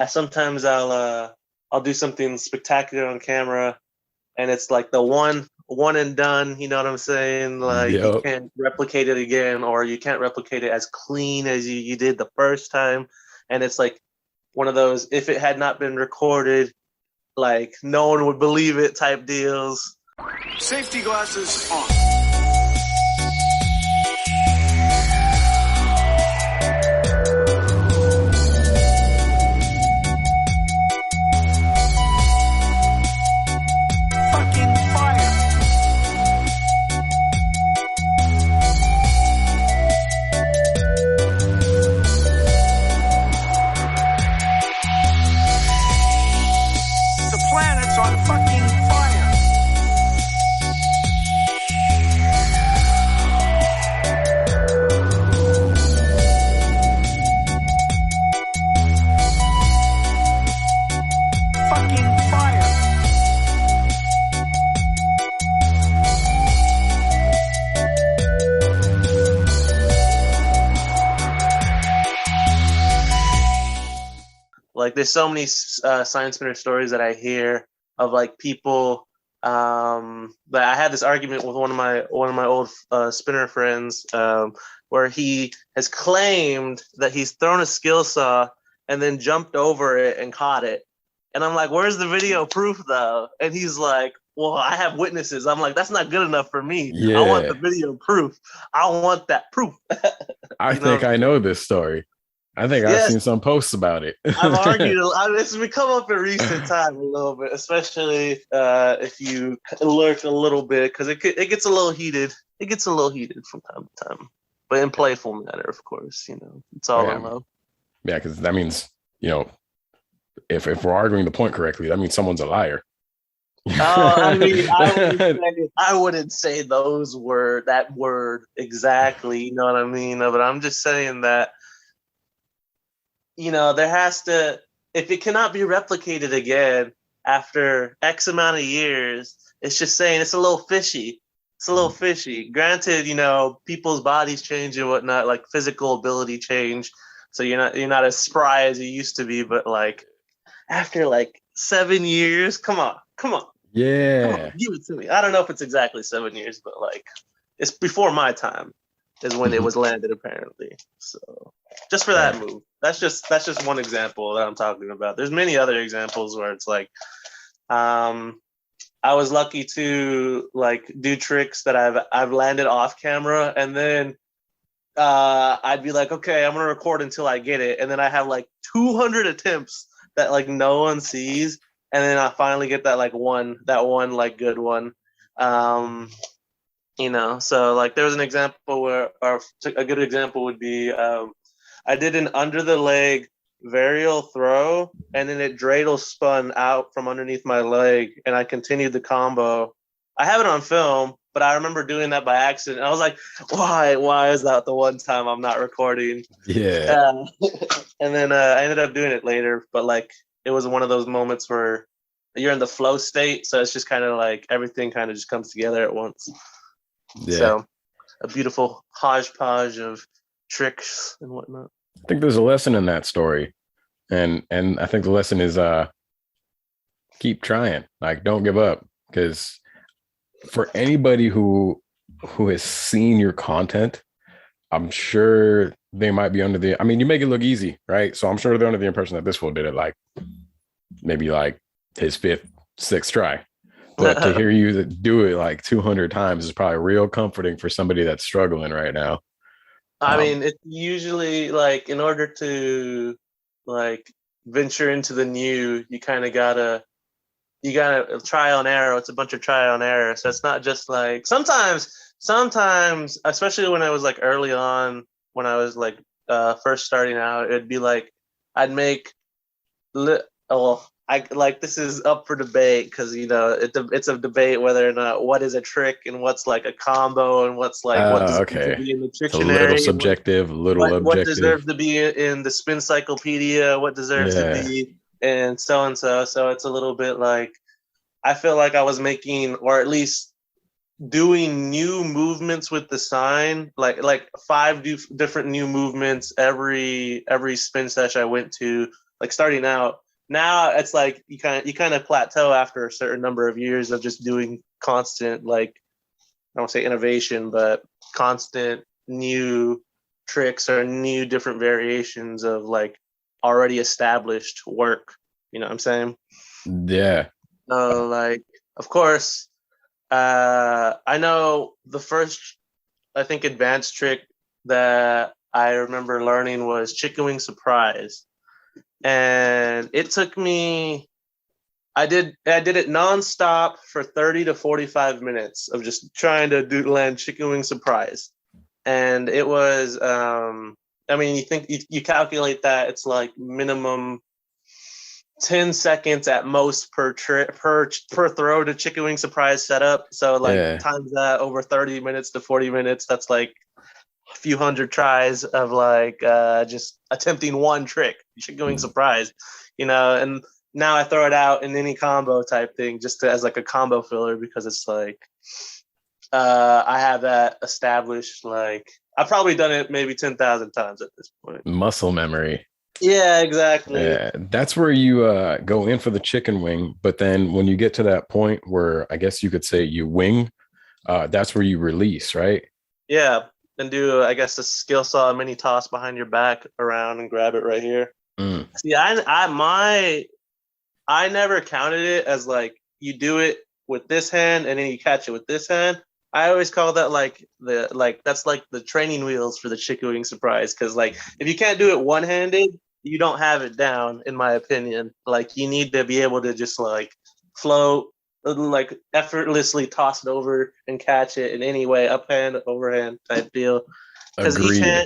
sometimes I'll do something spectacular on camera, and it's like the one and done. You know what I'm saying? Like you Yep. can't replicate it again, or you can't replicate it as clean as you did the first time. And it's like one of those, if it had not been recorded, like no one would believe it type deals. Safety glasses on. Like there's so many science spinner stories that I hear of like people. But I had this argument with one of my old spinner friends, where he has claimed that he's thrown a skill saw and then jumped over it and caught it. And I'm like, where's the video proof though? And he's like, well, I have witnesses. I'm like, that's not good enough for me. I want the Yeah. video proof. I want that proof. I You know? think I know this story. I think I've Yes, seen some posts about it. I've argued. It's become up in recent time a little bit, especially if you lurk a little bit, because it gets a little heated. It gets a little heated from time to time, but in playful manner, of course. You know, it's all Yeah, in love. yeah, because that means, if we're arguing the point correctly, that means someone's a liar. Oh, I mean, I wouldn't say that word exactly. You know what I mean? But I'm just saying that, there has to, if it cannot be replicated again after X amount of years, it's just saying it's a little fishy. It's a little fishy. Granted, people's bodies change and whatnot, like physical ability change. So you're not as spry as you used to be, but like after like 7 years, come on, Yeah. give it to me. I don't know if it's exactly 7 years, but like it's before my time is when it was landed apparently. So just for that move, that's just one example that I'm talking about. There's many other examples where it's like, I was lucky to like do tricks that I've landed off camera, and then I'd be like, okay, I'm gonna record until I get it, and then I have like 200 attempts that like no one sees, and then I finally get that one like good one. So like there was an example where, or a good example would be, I did an under the leg varial throw, and then it dreidel spun out from underneath my leg, and I continued the combo. I have it on film, but I remember doing that by accident. I was like, why is that the one time I'm not recording? Yeah. And then I ended up doing it later, but like it was one of those moments where you're in the flow state, so it's just kind of like everything kind of just comes together at once. Yeah. So a beautiful hodgepodge of tricks and whatnot. I think there's a lesson in that story. And I think the lesson is keep trying. Like, don't give up. Because for anybody who has seen your content, I'm sure they might be you make it look easy, right? So I'm sure they're under the impression that this fool did it like maybe like his 5th, 6th try. But to hear you do it like 200 times is probably real comforting for somebody that's struggling right now. I mean, it's usually like, in order to like venture into the new, you kind of gotta trial and error. It's a bunch of trial and error. So it's not just like sometimes, especially when I was like early on, when I was like first starting out, it'd be like I'd make I like, this is up for debate because it's a debate whether or not what is a trick and what's like a combo and what's like what deserves to be in the It's a dictionary. little subjective, objective. What deserves to be in the spin cyclopedia, what deserves to be, and so. So it's a little bit like, I feel like I was making, or at least doing, new movements with the sign, like 5 different new movements every spin session I went to. like starting out. Now it's like you kind of plateau after a certain number of years of just doing constant, like, I don't say innovation, but constant new tricks or new different variations of like already established work. You know what I'm saying? Yeah. So like, of course, I know the first, I think, advanced trick that I remember learning was chicken wing surprise, and it took me. I did it nonstop for 30 to 45 minutes of just trying to land chicken wing surprise, and it was. I mean, you calculate that it's like minimum 10 seconds at most per throw to chicken wing surprise setup. So like times that over 30 minutes to 40 minutes, that's like a few hundred tries of like just attempting one trick, chicken wing surprise, and now I throw it out in any combo type thing just as like a combo filler, because it's like I have that established. Like I've probably done it maybe 10,000 times at this point. Muscle memory. Yeah, exactly. Yeah, that's where you go in for the chicken wing. But then when you get to that point where I guess you could say you wing, that's where you release, right? Yeah, and do, I guess, a skill saw mini toss behind your back around and grab it right here. See, I never counted it as like you do it with this hand and then you catch it with this hand. I always call that that's like the training wheels for the chicken wing surprise, because like if you can't do it one-handed, you don't have it down, in my opinion. Like you need to be able to just like float, like effortlessly toss it over and catch it in any way, uphand, overhand type deal. Because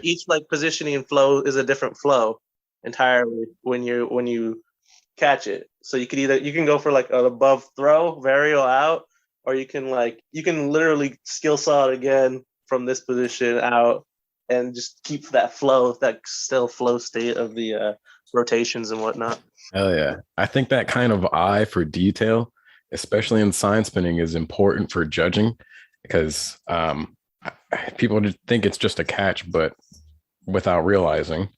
each like positioning and flow is a different flow entirely when you catch it. So you can go for like an above throw, varial out, or you can literally skill saw it again from this position out and just keep that flow, that still flow state of the rotations and whatnot. Hell yeah. I think that kind of eye for detail, especially in sign spinning, is important for judging, because people think it's just a catch, but without realizing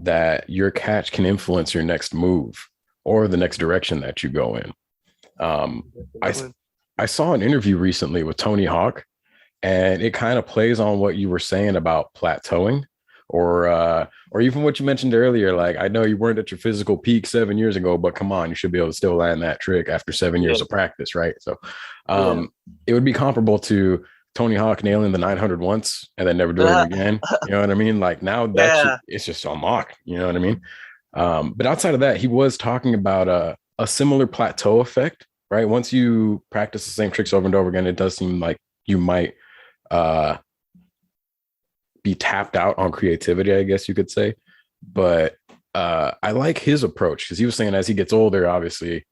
that your catch can influence your next move or the next direction that you go in. I saw an interview recently with Tony Hawk, and it kind of plays on what you were saying about plateauing, or even what you mentioned earlier. Like, I know you weren't at your physical peak 7 years ago, but come on, you should be able to still land that trick after 7 years of practice, right? So it would be comparable to Tony Hawk nailing the 900 once and then never doing it again. You know what I mean? Like now it's just unlocked. You know what I mean? But outside of that, he was talking about a similar plateau effect, right? Once you practice the same tricks over and over again, it does seem like you might be tapped out on creativity, I guess you could say. But I like his approach, because he was saying as he gets older, obviously,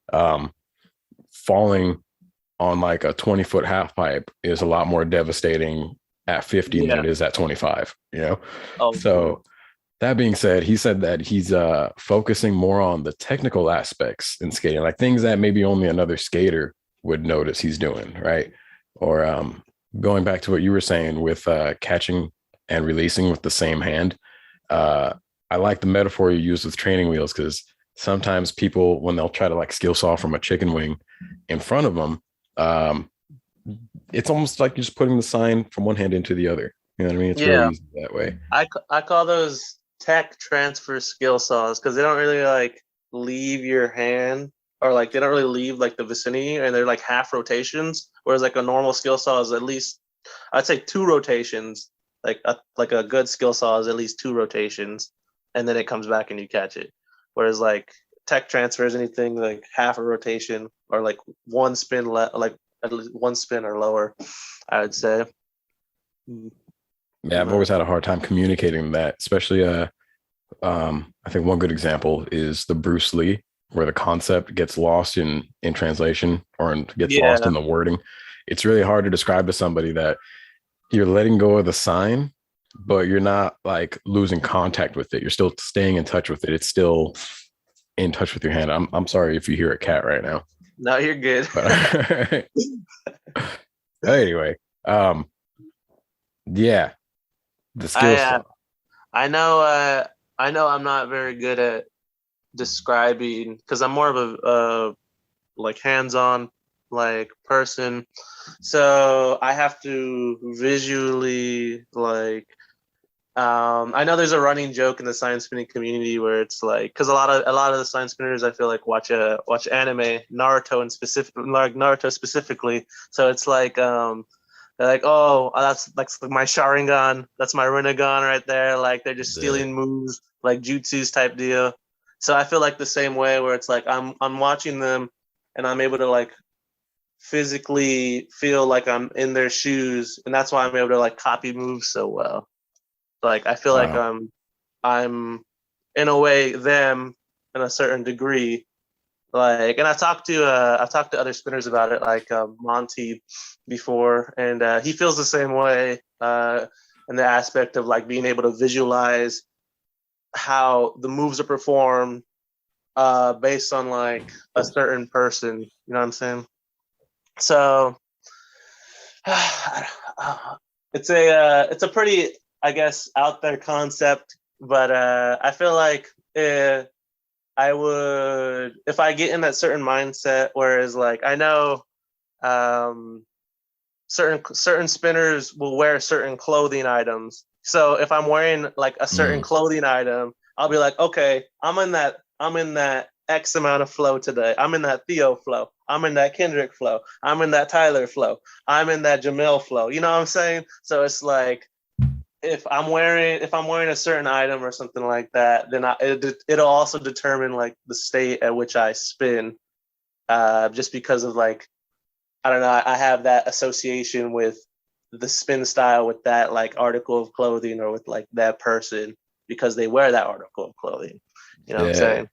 falling on like a 20-foot half pipe is a lot more devastating at 50 than it is at 25, So that being said, he said that he's focusing more on the technical aspects in skating, like things that maybe only another skater would notice he's doing, right? Or going back to what you were saying with catching and releasing with the same hand. I like the metaphor you use with training wheels, because sometimes people, when they'll try to like skill saw from a chicken wing in front of them, it's almost like you're just putting the sign from one hand into the other. You know what I mean? It's really easy that way. I call those tech transfer skill saws, because they don't really like leave your hand, or like they don't really leave like the vicinity, and they're like half rotations. Whereas like a normal skill saw is at least, I'd say 2 rotations. Like a good skill saw is at least 2 rotations, and then it comes back and you catch it. Whereas like tech transfer is anything like half a rotation or like one spin, like at least 1 spin or lower, I would say. Yeah, I've always had a hard time communicating that, especially I think one good example is the Bruce Lee, where the concept gets lost in translation, or gets lost in the wording. It's really hard to describe to somebody that you're letting go of the sign, but you're not like losing contact with it. You're still staying in touch with it. It's still in touch with your hand. I'm sorry if you hear a cat right now. No, you're good. But, anyway, yeah, the skill. I know I'm not very good at describing, because I'm more of a like hands-on like person, so I have to visually like I know there's a running joke in the science spinning community where it's like, because a lot of the science spinners I feel like watch anime, Naruto and specific, like Naruto specifically. So it's like they're like, oh, that's my Sharingan, that's my Rinnegan right there. Like they're just stealing moves, like jutsus type deal. So I feel like the same way where it's like I'm watching them and I'm able to like physically feel like I'm in their shoes, and that's why I'm able to like copy moves so well. Like I feel like Wow. I'm in a way them in a certain degree. Like, and I've talked to other spinners about it, like Monty before, and he feels the same way in the aspect of like being able to visualize how the moves are performed based on like a certain person. You know what I'm saying? So it's a pretty, I guess, out there concept, but I feel like I would, if I get in that certain mindset, whereas like I know certain spinners will wear certain clothing items. So if I'm wearing like a certain clothing item, I'll be like, okay, I'm in that X amount of flow today. I'm in that Theo flow. I'm in that Kendrick flow. I'm in that Tyler flow. I'm in that Jamil flow. You know what I'm saying? So it's like if I'm wearing a certain item or something like that, then it'll also determine like the state at which I spin. Just because of like, I don't know, I have that association with the spin style with that like article of clothing or with like that person because they wear that article of clothing. You know what I'm Yeah. saying?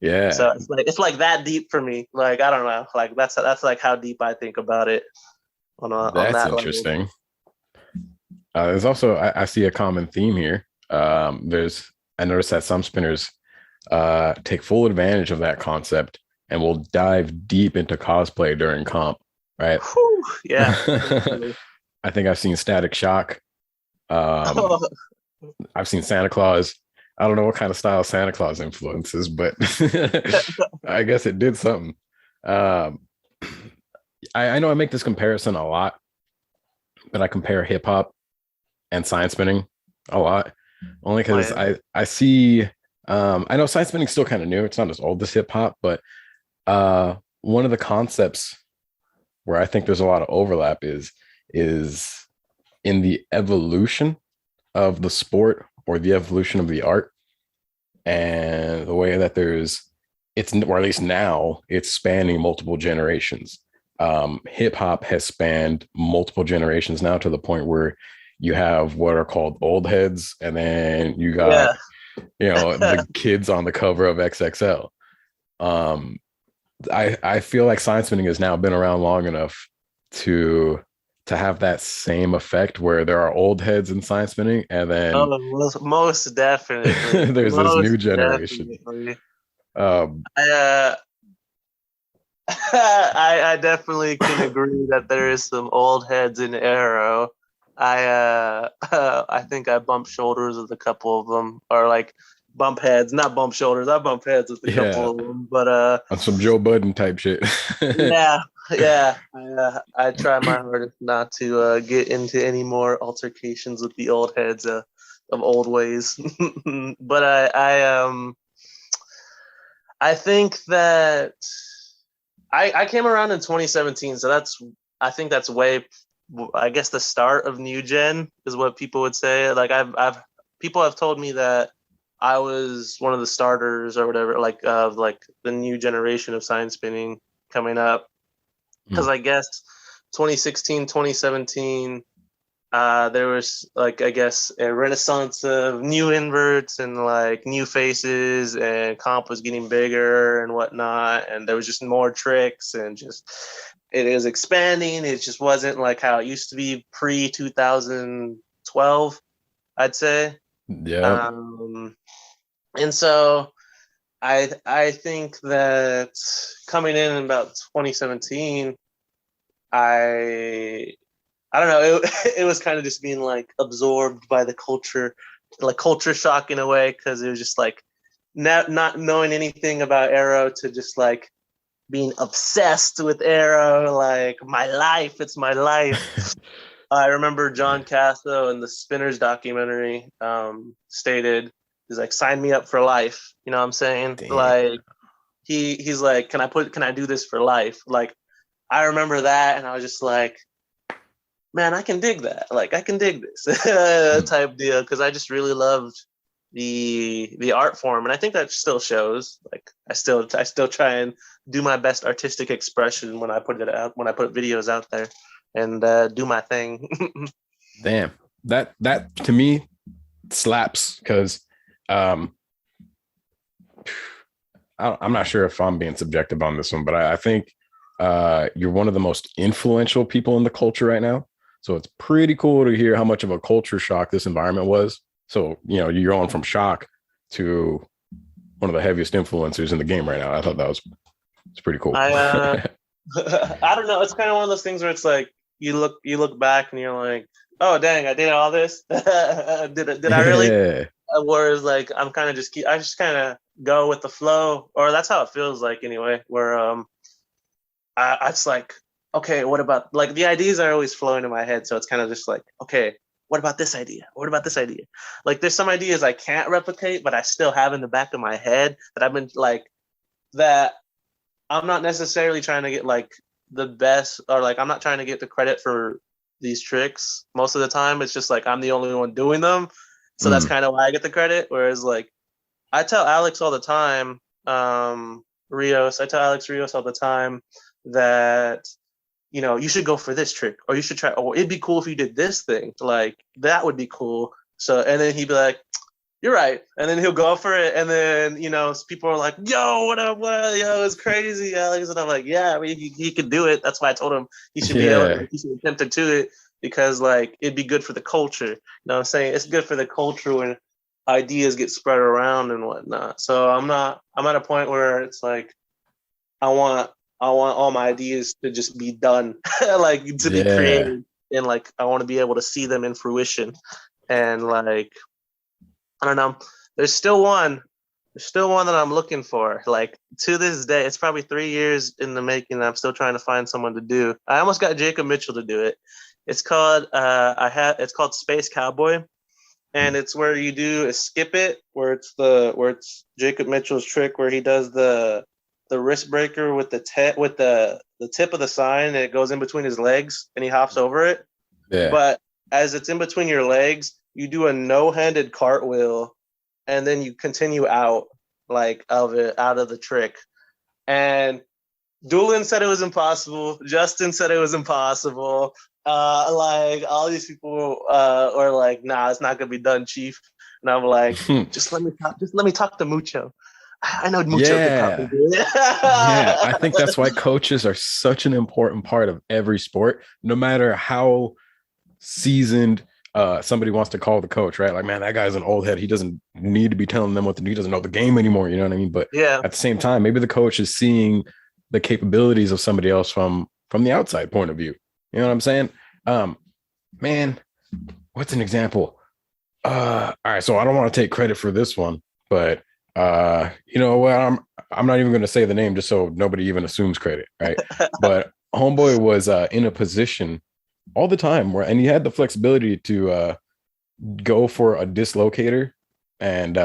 Yeah. So it's like that deep for me. Like I don't know, like that's like how deep I think about it on That's that level. interesting. There's also I see a common theme here. I noticed that some spinners take full advantage of that concept and will dive deep into cosplay during comp, right? Whew, yeah. I think I've seen Static Shock. I've seen Santa Claus. I don't know what kind of style Santa Claus influences, but I guess it did something. I know I make this comparison a lot, but I compare hip hop and science spinning a lot, only because I see I know science spinning is still kind of new. It's not as old as hip hop, but one of the concepts where I think there's a lot of overlap is in the evolution of the sport or the evolution of the art, and the way that or at least now it's spanning multiple generations. Hip hop has spanned multiple generations now to the point where you have what are called old heads, and then you got the kids on the cover of XXL. I feel like science spinning has now been around long enough to have that same effect where there are old heads in science spinning, and then most definitely there's this new generation. I definitely can agree that there is some old heads in AArrow. I think I bumped shoulders with a couple of them, or like bump heads, not bump shoulders. I bump heads with a couple of them, but on some Joe Budden type shit. yeah. I try my hardest not to get into any more altercations with the old heads of old ways. But I think that I came around in 2017, so I think that's way, I guess, the start of new gen is what people would say. Like people have told me that I was one of the starters or whatever, like of like the new generation of science spinning coming up. Because I guess 2016, 2017, there was like, I guess, a renaissance of new inverts and like new faces, and comp was getting bigger and whatnot, and there was just more tricks, and just it is expanding. It just wasn't like how it used to be pre 2012, I'd say. Yeah. And so I think that coming in about 2017, I don't know, it was kind of just being like absorbed by the culture, like culture shock in a way, because it was just like not knowing anything about AArrow to just like being obsessed with AArrow, like my life, it's my life. I remember John Casso in the Spinners documentary stated, he's like, sign me up for life. You know what I'm saying? Damn. Like he's like, can I do this for life? Like I remember that, and I was just like, man, I can dig that. Like I can dig this type deal, because I just really loved the art form, and I think that still shows. Like I still try and do my best artistic expression when I put it out, when I put videos out there, and do my thing. Damn, that to me slaps, because I'm not sure if I'm being subjective on this one, but I think you're one of the most influential people in the culture right now. So it's pretty cool to hear how much of a culture shock this environment was. So, you know, you're going from shock to one of the heaviest influencers in the game right now. I thought it's pretty cool. I don't know. It's kind of one of those things where it's like you look back and you're like, oh dang, I did all this. did I really? Yeah. Whereas like I just kind of go with the flow, or that's how it feels like anyway. Where I it's like, okay, what about, like, the ideas are always flowing in my head, so it's kind of just like, okay, what about this idea? What about this idea? Like there's some ideas I can't replicate, but I still have in the back of my head that I've been like, that I'm not necessarily trying to get like the best, or like I'm not trying to get the credit for these tricks most of the time. It's just like I'm the only one doing them. So that's kind of why I get the credit. Whereas like I tell Alex all the time, I tell Alex Rios all the time that, you know, you should go for this trick, or you should try, or it'd be cool if you did this thing. Like that would be cool. So, and then he'd be like, you're right. And then he'll go for it. And then, you know, people are like, yo, what up? Yo, it's crazy, Alex. And I'm like, yeah, I mean, he could do it. That's why I told him he should be able to, he should attempt to do it, because like it'd be good for the culture. You know what I'm saying? It's good for the culture when ideas get spread around and whatnot. So I'm at a point where it's like, I want all my ideas to just be done, like to be created. And like, I want to be able to see them in fruition. And like, I don't know. There's still one that I'm looking for. Like to this day, it's probably 3 years in the making. And I'm still trying to find someone to do. I almost got Jacob Mitchell to do it. It's called it's called Space Cowboy, and it's where you do a skip it, where it's Jacob Mitchell's trick where he does the wrist breaker with the tip of the sign, and it goes in between his legs, and he hops over it. Yeah. But as it's in between your legs, you do a no-handed cartwheel, and then you continue out of the trick. And Doolin said it was impossible. Justin said it was impossible. Like all these people were like, nah, it's not gonna be done, Chief. And I'm like, just let me talk to Mucho. I know Mucho could probably do it. Yeah, I think that's why coaches are such an important part of every sport, no matter how seasoned somebody wants to call the coach, right? Like, man, that guy's an old head. He doesn't need to be telling them what to do. He doesn't know the game anymore. You know what I mean? But at the same time, maybe the coach is seeing the capabilities of somebody else from the outside point of view. You know what I'm saying? Man, what's an example? All right, so I don't want to take credit for this one, but you know what? I'm not even going to say the name just so nobody even assumes credit, right? But homeboy was in a position all the time and he had the flexibility to go for a dislocator, and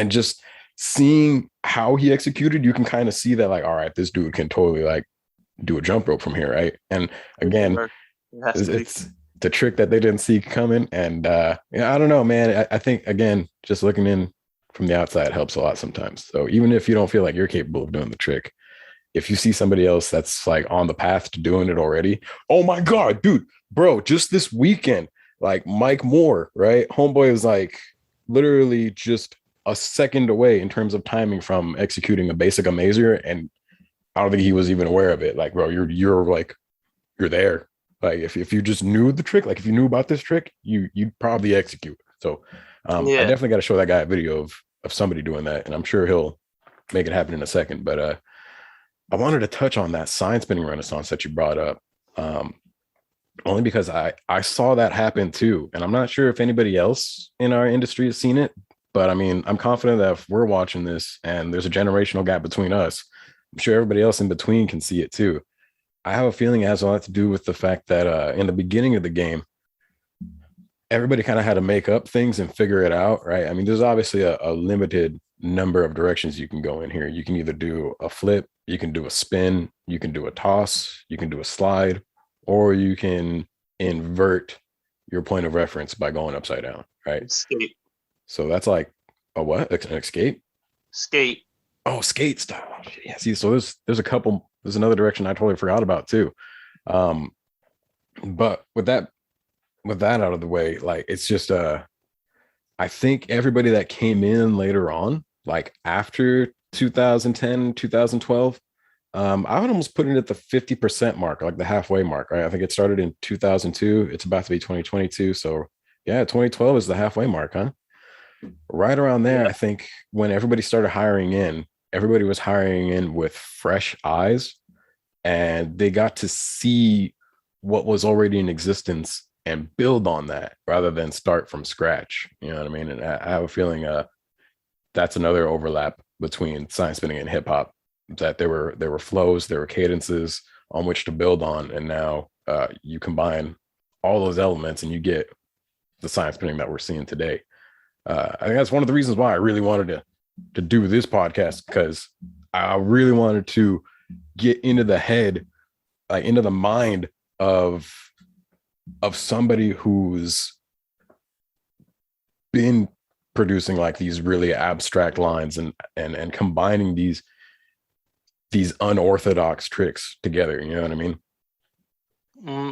just seeing how he executed, you can kind of see that, like, all right, this dude can totally like do a jump rope from here, right? And again, it's the trick that they didn't see coming. And I don't know, man. I think, again, just looking in from the outside helps a lot sometimes. So even if you don't feel like you're capable of doing the trick, if you see somebody else that's like on the path to doing it already, oh my God, dude, bro, just this weekend, like Mike Moore, right? Homeboy was like literally just a second away in terms of timing from executing a basic amazer. And I don't think he was even aware of it. Like, bro, you're there. Like if you just knew the trick, like if you knew about this trick, you'd probably execute. So I definitely got to show that guy a video of somebody doing that. And I'm sure he'll make it happen in a second. But I wanted to touch on that sign spinning renaissance that you brought up, only because I saw that happen too. And I'm not sure if anybody else in our industry has seen it, But I mean, I'm confident that if we're watching this and there's a generational gap between us, I'm sure everybody else in between can see it too. I have a feeling it has a lot to do with the fact that in the beginning of the game, everybody kind of had to make up things and figure it out, right? I mean, there's obviously a limited number of directions you can go in here. You can either do a flip, you can do a spin, you can do a toss, you can do a slide, or you can invert your point of reference by going upside down, right? Skate. So that's like a what? An escape? Skate. Oh, skate style. Yeah. See, so there's a couple. There's another direction I totally forgot about too. But with that out of the way, like it's just I think everybody that came in later on, like after 2010, 2012, I would almost put it at the 50% mark, like the halfway mark, right? I think it started in 2002. It's about to be 2022. So yeah, 2012 is the halfway mark, huh? Right around there, I think when everybody started hiring in, everybody was hiring in with fresh eyes, and they got to see what was already in existence and build on that rather than start from scratch. You know what I mean? And I have a feeling that's another overlap between science spinning and hip hop, that there were flows, there were cadences on which to build on, and now you combine all those elements and you get the science spinning that we're seeing today. I think that's one of the reasons why I really wanted to do this podcast, because I really wanted to get into the head, into the mind of somebody who's been producing like these really abstract lines and combining these unorthodox tricks together. You know what I mean?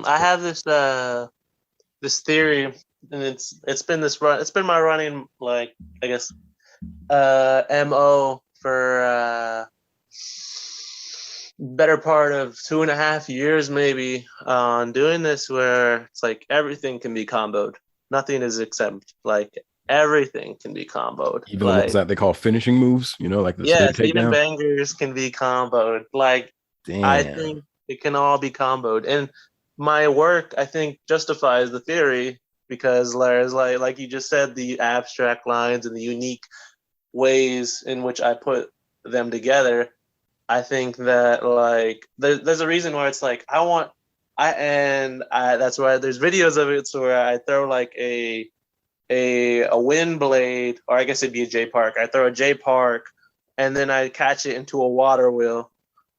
I have this theory, and it's been my running, like, I guess, MO for better part of 2.5 years maybe on doing this, where it's like everything can be comboed, nothing is exempt, like everything can be comboed, Even like, the ones that they call finishing moves, you know, like the yes, snake even takedown. bangers can be comboed. Like, Damn. I think it can all be comboed, and my work, I think, justifies the theory, because there's like you just said, the abstract lines and the unique ways in which I put them together. I think that, like, there's a reason why it's like that's why there's videos of it, so where I throw like a wind blade, or I guess it'd be a J Park. I throw a J Park and then I catch it into a water wheel.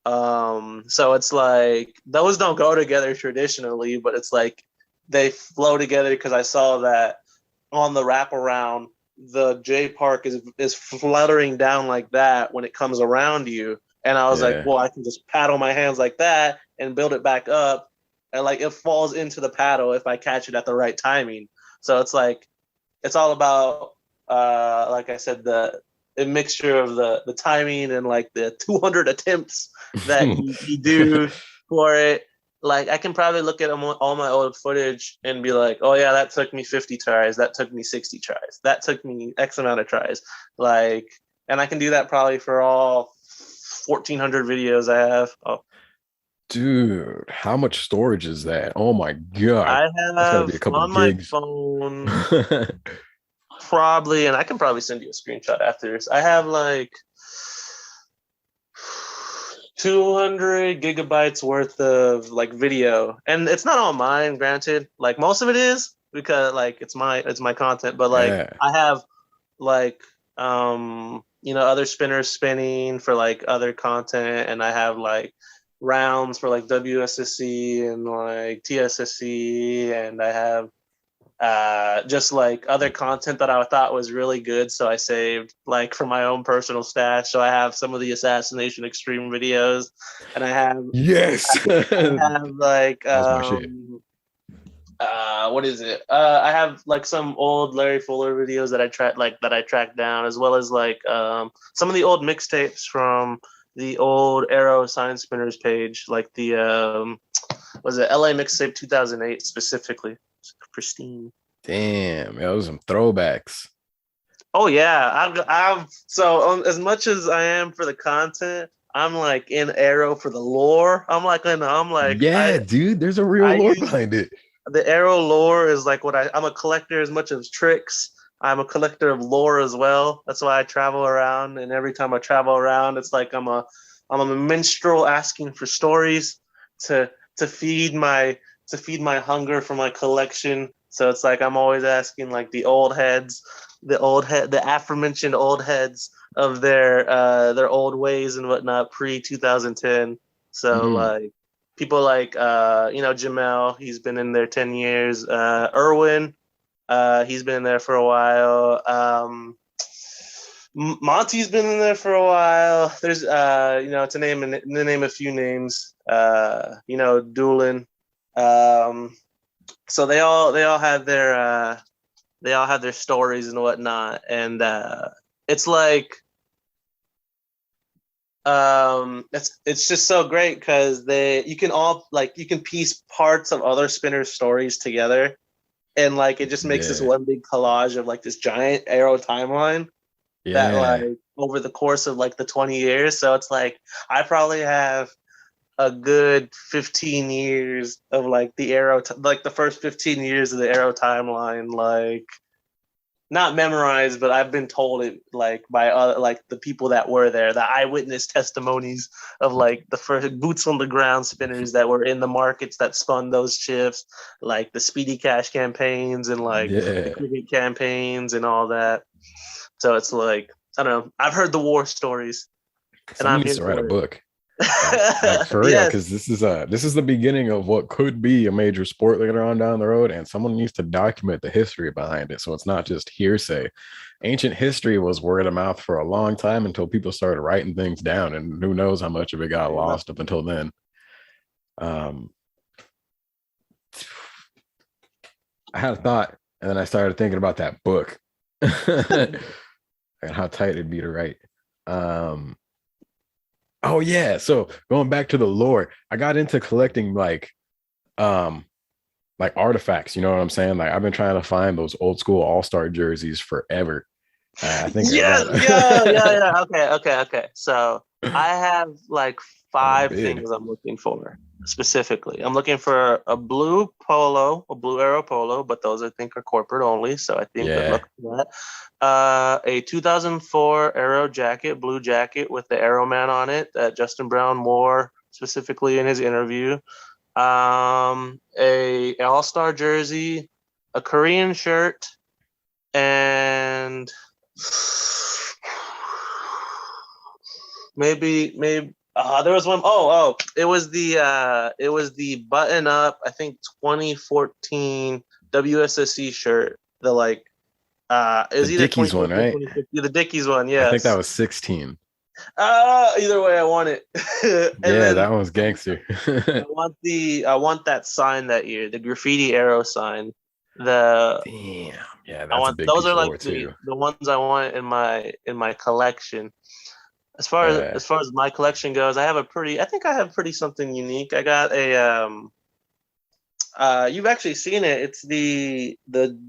So it's like those don't go together traditionally, but it's like they flow together because I saw that on the wraparound, the J Park is fluttering down like that when it comes around you. And I was like, well, I can just paddle my hands like that and build it back up. And like it falls into the paddle if I catch it at the right timing. So it's like, it's all about, like I said, the mixture of the timing and like the 200 attempts that you do for it. Like, I can probably look at all my old footage and be like, oh yeah, that took me 50 tries. That took me 60 tries. That took me X amount of tries. Like, and I can do that probably for all 1,400 videos I have. Oh, dude, how much storage is that? Oh my god! I That's gotta be a have couple on gigs. my phone probably, and I can probably send you a screenshot after this. I have like 200 gigabytes worth of like video, and it's not all mine, granted. Like, most of it is, because like it's my content, but like I have like other spinners spinning for like other content, and I have like rounds for like WSSC and like TSSC, and I have just like other content that I thought was really good, so I saved like for my own personal stash. So I have some of the Assassination Extreme videos, and I have I have like what is it? I have like some old Larry Fuller videos that I tracked down, as well as like some of the old mixtapes from the old AArrow Science Spinners page, like the was it LA mixtape 2008 specifically. It's pristine. Damn, those are some throwbacks. Oh yeah, I'm so as much as I am for the content, I'm like in AArrow for the lore. Dude, there's a real lore behind it. The AArrow lore is like what I'm a collector as much as tricks. I'm a collector of lore as well. That's why I travel around, and every time I travel around, it's like I'm a minstrel asking for stories to to feed my to feed my hunger for my collection. So it's like I'm always asking like the aforementioned old heads of their old ways and whatnot pre 2010. So like people like Jamel, he's been in there 10 years. Irwin, he's been in there for a while. Monty's been in there for a while. There's to name a few names. Doolin. So they all have their stories and whatnot, and it's like it's just so great because you can piece parts of other spinners' stories together, and like it just makes this one big collage of like this giant Arrow timeline that like over the course of like the 20 years. So it's like I probably have a good 15 years of like the Arrow, like the first 15 years of the Arrow timeline, like not memorized, but I've been told it like by other, like the people that were there, the eyewitness testimonies of like the first boots on the ground spinners that were in the markets that spun those shifts, like the Speedy Cash campaigns and like the cricket campaigns and all that. So it's like, I don't know. I've heard the war stories. Someone needs to write a book. Like for real, because this is the beginning of what could be a major sport later on down the road, and someone needs to document the history behind it, so it's not just hearsay. Ancient history was word of mouth for a long time until people started writing things down, and who knows how much of it got lost up until then. I had a thought, and then I started thinking about that book and how tight it'd be to write. Oh yeah, so going back to the lore, I got into collecting like artifacts, you know what I'm saying? Like I've been trying to find those old school all-star jerseys forever. I think yeah. Okay. So I have like 5 things I'm looking for specifically. I'm looking for a blue Arrow polo, but those I think are corporate only. So I think good luck with that. A 2004 Arrow jacket, blue jacket with the Arrow Man on it that Justin Brown wore specifically in his interview. A All-Star jersey, a Korean shirt, and maybe there was one. It was the button up, I think 2014 WSSC shirt. The like it was the either Dickies one, right? The Dickies one, yeah. I think that was 16. Either way, I want it. That one's gangster. I want that sign that year, the graffiti Arrow sign. That's a big those are like the ones I want in my collection. As far as my collection goes, I have pretty something unique. I got a you've actually seen it. It's the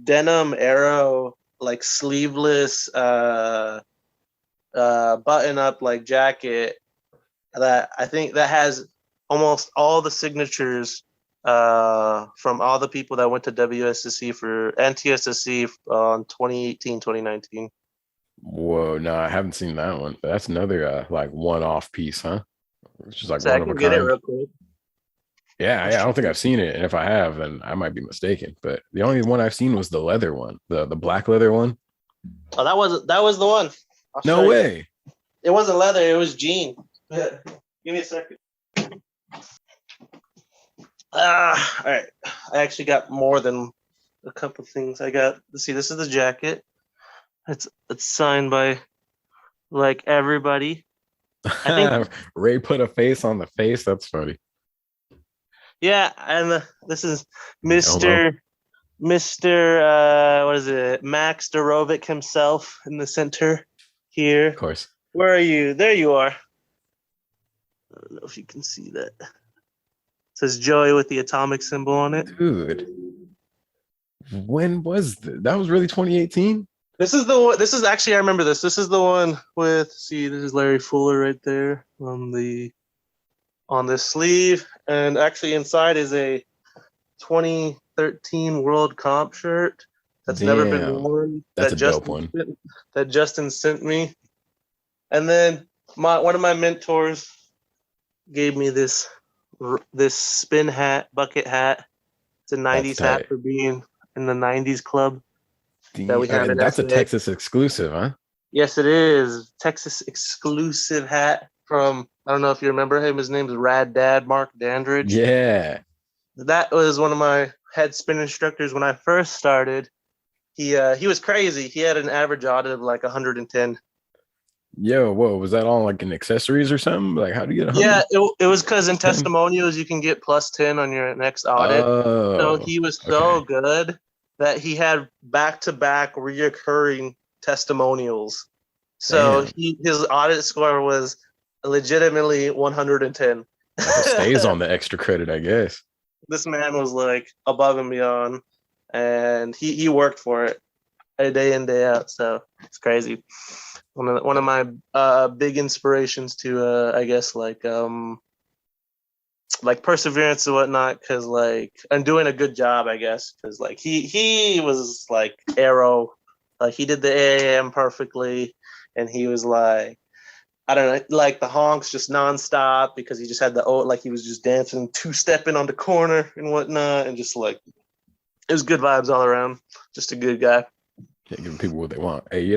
denim Arrow like sleeveless button up like jacket that I think that has almost all the signatures from all the people that went to WSSC and TSSC on 2018, 2019. Whoa, no, I haven't seen that one. That's another like one-off piece, huh? It's just like so one of a get kind. It real quick. Yeah, I don't think I've seen it, and if I have, then I might be mistaken. But the only one I've seen was the leather one, the black leather one. Oh, that was the one. No way. It wasn't leather. It was jean. Give me a second. All right. I actually got more than a couple things. I got. Let's see. This is the jacket. It's signed by like everybody. I think Ray put a face on the face. That's funny. Yeah, and this is Mr. What is it? Max Dorovic himself in the center here. Of course. Where are you? There you are. I don't know if you can see that. It says Joey with the atomic symbol on it. Dude. When was that? Was really 2018? This is actually, I remember this. This is the one with, this is Larry Fuller right there on the sleeve. And actually inside is a 2013 World Comp shirt. that's never been Damn. worn That's a dope one. that Justin sent me. And then one of my mentors gave me this spin hat, bucket hat. It's a That's 90s hat tight. for being in the 90s club that we have in That's a SA. Texas exclusive, huh? Yes, it is. Texas exclusive hat from, I don't know if you remember him. His name is Rad Dad Mark Dandridge. Yeah. That was one of my head spin instructors when I first started. He was crazy. He had an average audit of like 110. Yo, whoa, was that all like in accessories or something? Like, how do you get 100? Yeah, it was because in testimonials you can get plus 10 on your next audit. So Oh, he was so okay. good that he had back-to-back reoccurring testimonials. So Damn. his audit score was legitimately 110. That's what stays on the extra credit, I guess. This man was like above and beyond, and he worked for it day in day out. So it's crazy. One of my big inspirations to I guess like perseverance and whatnot, because like I'm doing a good job, I guess, because like he was like AArrow, like he did the AAM perfectly, and he was like, I don't know, like the honks just nonstop because he just had like he was just dancing, two-stepping on the corner and whatnot, and just like it was good vibes all around. Just a good guy. Can't give people what they want. Hey,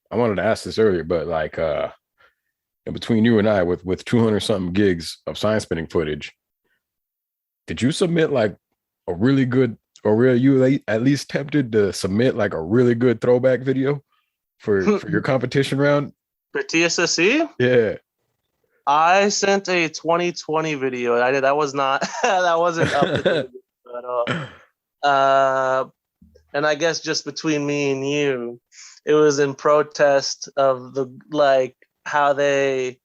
I wanted to ask this earlier, but like in between you and I with 200 something gigs of sign spinning footage, did you submit like a really good, or were you at least tempted to submit like a really good throwback video for your competition round? For TSSE? Yeah. I sent a 2020 video. That was not that wasn't up to date at all. And I guess just between me and you, it was in protest of the like how they,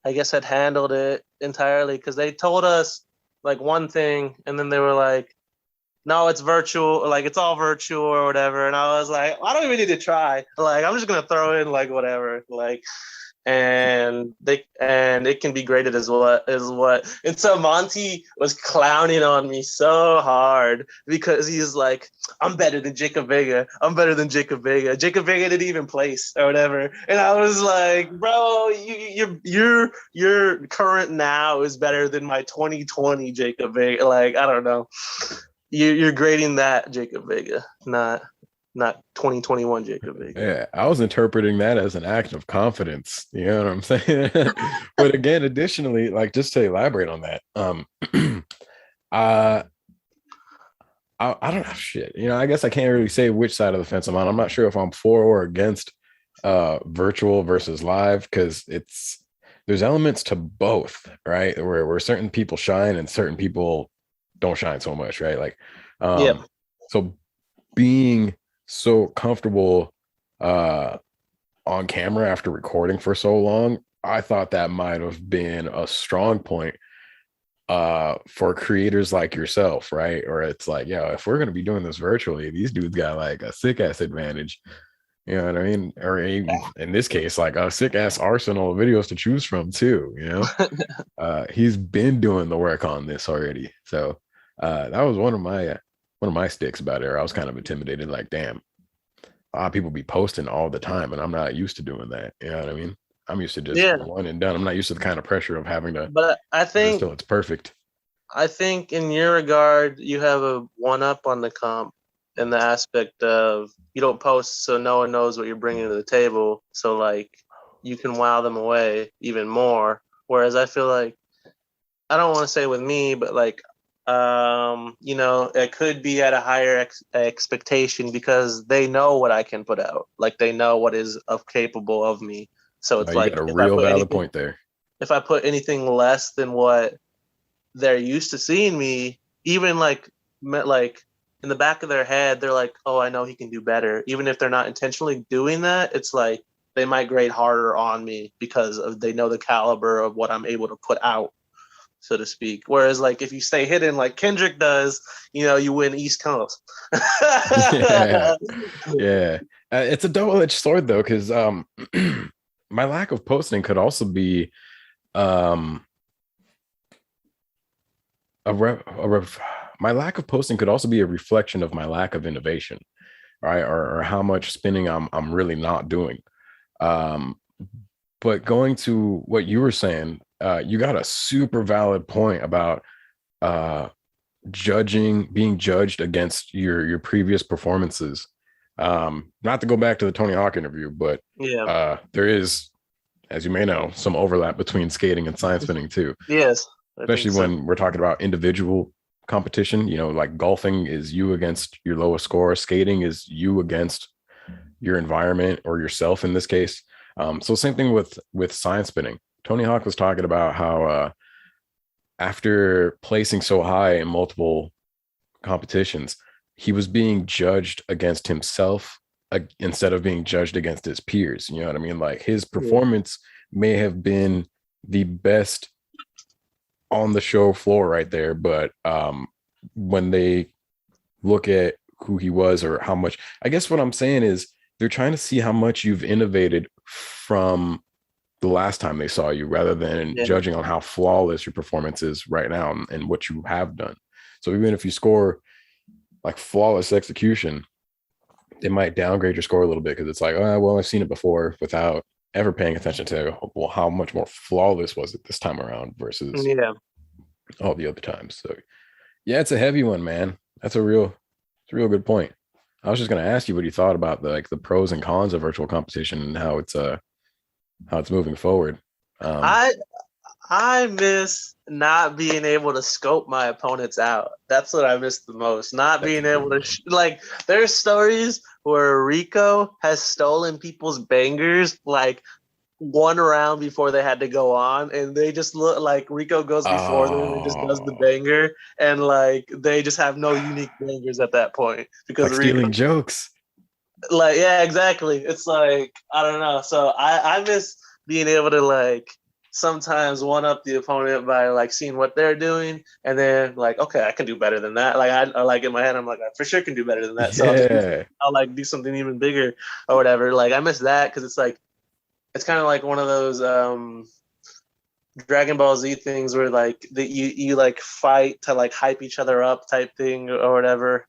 I guess, had handled it entirely, because they told us like one thing and then they were like, no, it's virtual, like it's all virtual or whatever. And I was like, I don't even need to try. Like I'm just gonna throw in like whatever. Like and it can be graded as what. And so Monty was clowning on me so hard because he's like, I'm better than Jakob Vega. Jakob Vega didn't even place or whatever. And I was like, bro, your current now is better than my 2020 Jakob Vega. Like, I don't know. You're grading that Jakob Vega, not 2021 Jakob Vega. Yeah, I was interpreting that as an act of confidence. You know what I'm saying? But again, additionally, like just to elaborate on that, I don't know shit. I guess I can't really say which side of the fence I'm on. I'm not sure if I'm for or against virtual versus live, because there's elements to both, right? Where certain people shine and certain people don't shine so much, right? Like, so being so comfortable on camera after recording for so long, I thought that might have been a strong point for creators like yourself, right? Or it's like, if we're going to be doing this virtually, these dudes got like a sick ass advantage. You know what I mean? Or even in this case, like a sick ass arsenal of videos to choose from too. He's been doing the work on this already. So that was one of my sticks about it. I was kind of intimidated, like, damn, a lot of people be posting all the time, and I'm not used to doing that. You know what I mean? I'm used to just one and done. I'm not used to the kind of pressure of having to. But I think still, it's perfect. I think in your regard, you have a one up on the comp in the aspect of you don't post, so no one knows what you're bringing to the table. So like you can wow them away even more. Whereas I feel like, I don't want to say with me, but like it could be at a higher expectation because they know what I can put out. Like they know what is capable of me. So it's like, you got a real valid point there. If I put anything less than what they're used to seeing me, even like in the back of their head, they're like, oh, I know he can do better. Even if they're not intentionally doing that, it's like they might grade harder on me because they know the caliber of what I'm able to put out, so to speak. Whereas like if you stay hidden like Kendrick does, you win East Coast. Yeah. It's a double-edged sword though, because my lack of posting could also be my lack of posting could also be a reflection of my lack of innovation. right? Or how much spinning I'm really not doing. Um, but going to what you were saying, you got a super valid point about being judged against your previous performances. Not to go back to the Tony Hawk interview, but Yeah. there is, as you may know, some overlap between skating and science spinning too, Yes, I think especially so. when we're talking about individual competition. You know, like golfing is you against your lowest score, skating is you against your environment or yourself in this case. So same thing with science spinning. Tony Hawk was talking about how after placing so high in multiple competitions, he was being judged against himself instead of being judged against his peers. You know what I mean? Like his performance may have been the best on the show floor right there, but when they look at who he was or how much, I guess what I'm saying is they're trying to see how much you've innovated from the last time they saw you rather than judging on how flawless your performance is right now and what you have done. So even if you score like flawless execution, they might downgrade your score a little bit because it's like, oh, well, I've seen it before without ever paying attention to, well, how much more flawless was it this time around versus all the other times. So yeah, it's a heavy one, man. It's a real good point. I was just going to ask you what you thought about the pros and cons of virtual competition and how it's moving forward. I miss not being able to scope my opponents out. That's what I miss the most. Not being able to like. There's stories where Rico has stolen people's bangers like one round before they had to go on, and they just look like Rico goes before them and just does the banger, and like they just have no unique bangers at that point because like stealing jokes. Like, yeah, exactly. It's like I don't know. So I miss being able to like sometimes one up the opponent by like seeing what they're doing and then like, okay, I can do better than that. Like I like in my head, I'm like, I for sure can do better than that. So I'll like do something even bigger or whatever. Like I miss that because it's like it's kind of like one of those Dragon Ball Z things where like you like fight to like hype each other up type thing or whatever.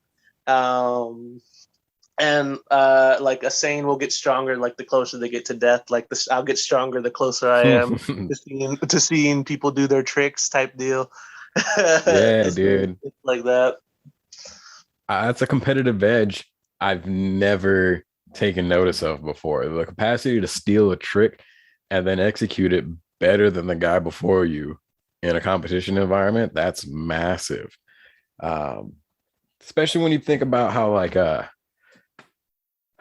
And like a Saiyan will get stronger like the closer they get to death. Like this, I'll get stronger the closer I am to seeing people do their tricks type deal. Yeah, dude, like that. That's a competitive edge I've never taken notice of before. The capacity to steal a trick and then execute it better than the guy before you in a competition environment, that's massive. Especially when you think about how like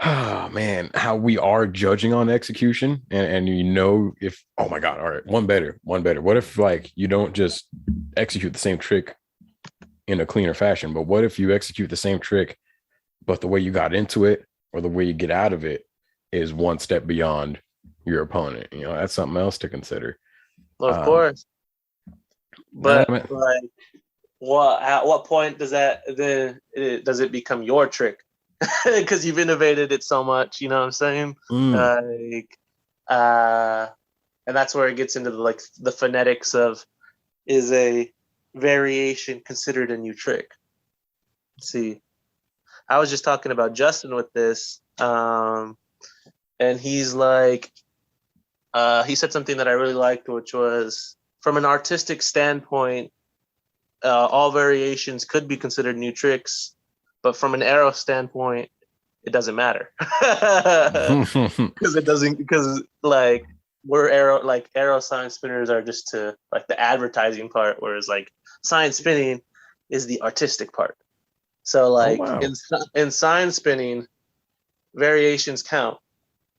oh man, how we are judging on execution and you know if oh my god, all right, one better. What if like you don't just execute the same trick in a cleaner fashion, but what if you execute the same trick but the way you got into it or the way you get out of it is one step beyond your opponent? You know, that's something else to consider. Well, of course. But like at what point does it become your trick? Because you've innovated it so much, you know what I'm saying? And that's where it gets into the phonetics of, is a variation considered a new trick? Let's see, I was just talking about Justin with this, and he's like, he said something that I really liked, which was, from an artistic standpoint, all variations could be considered new tricks. But from an AArrow standpoint, it doesn't matter because like we're AArrow science spinners are just to like the advertising part, whereas like science spinning is the artistic part. So like in science spinning, variations count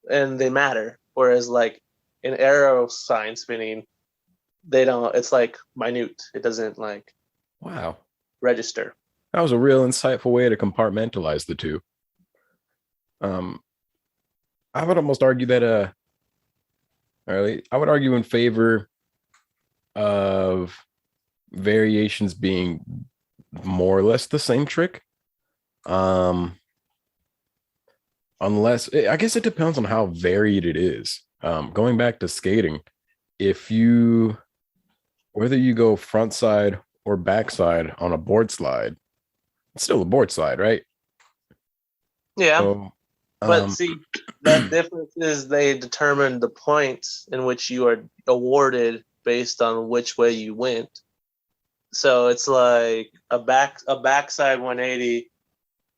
and they matter, whereas like in AArrow science spinning, they don't. It's like minute. It doesn't like register. That was a real insightful way to compartmentalize the two. I would almost argue that I would argue in favor of variations being more or less the same trick. Unless I guess it depends on how varied it is. Going back to skating, whether you go front side or back side on a board slide, it's still a board slide, right? Yeah, So, but see, that difference is they determine the points in which you are awarded based on which way you went. So it's like a backside 180.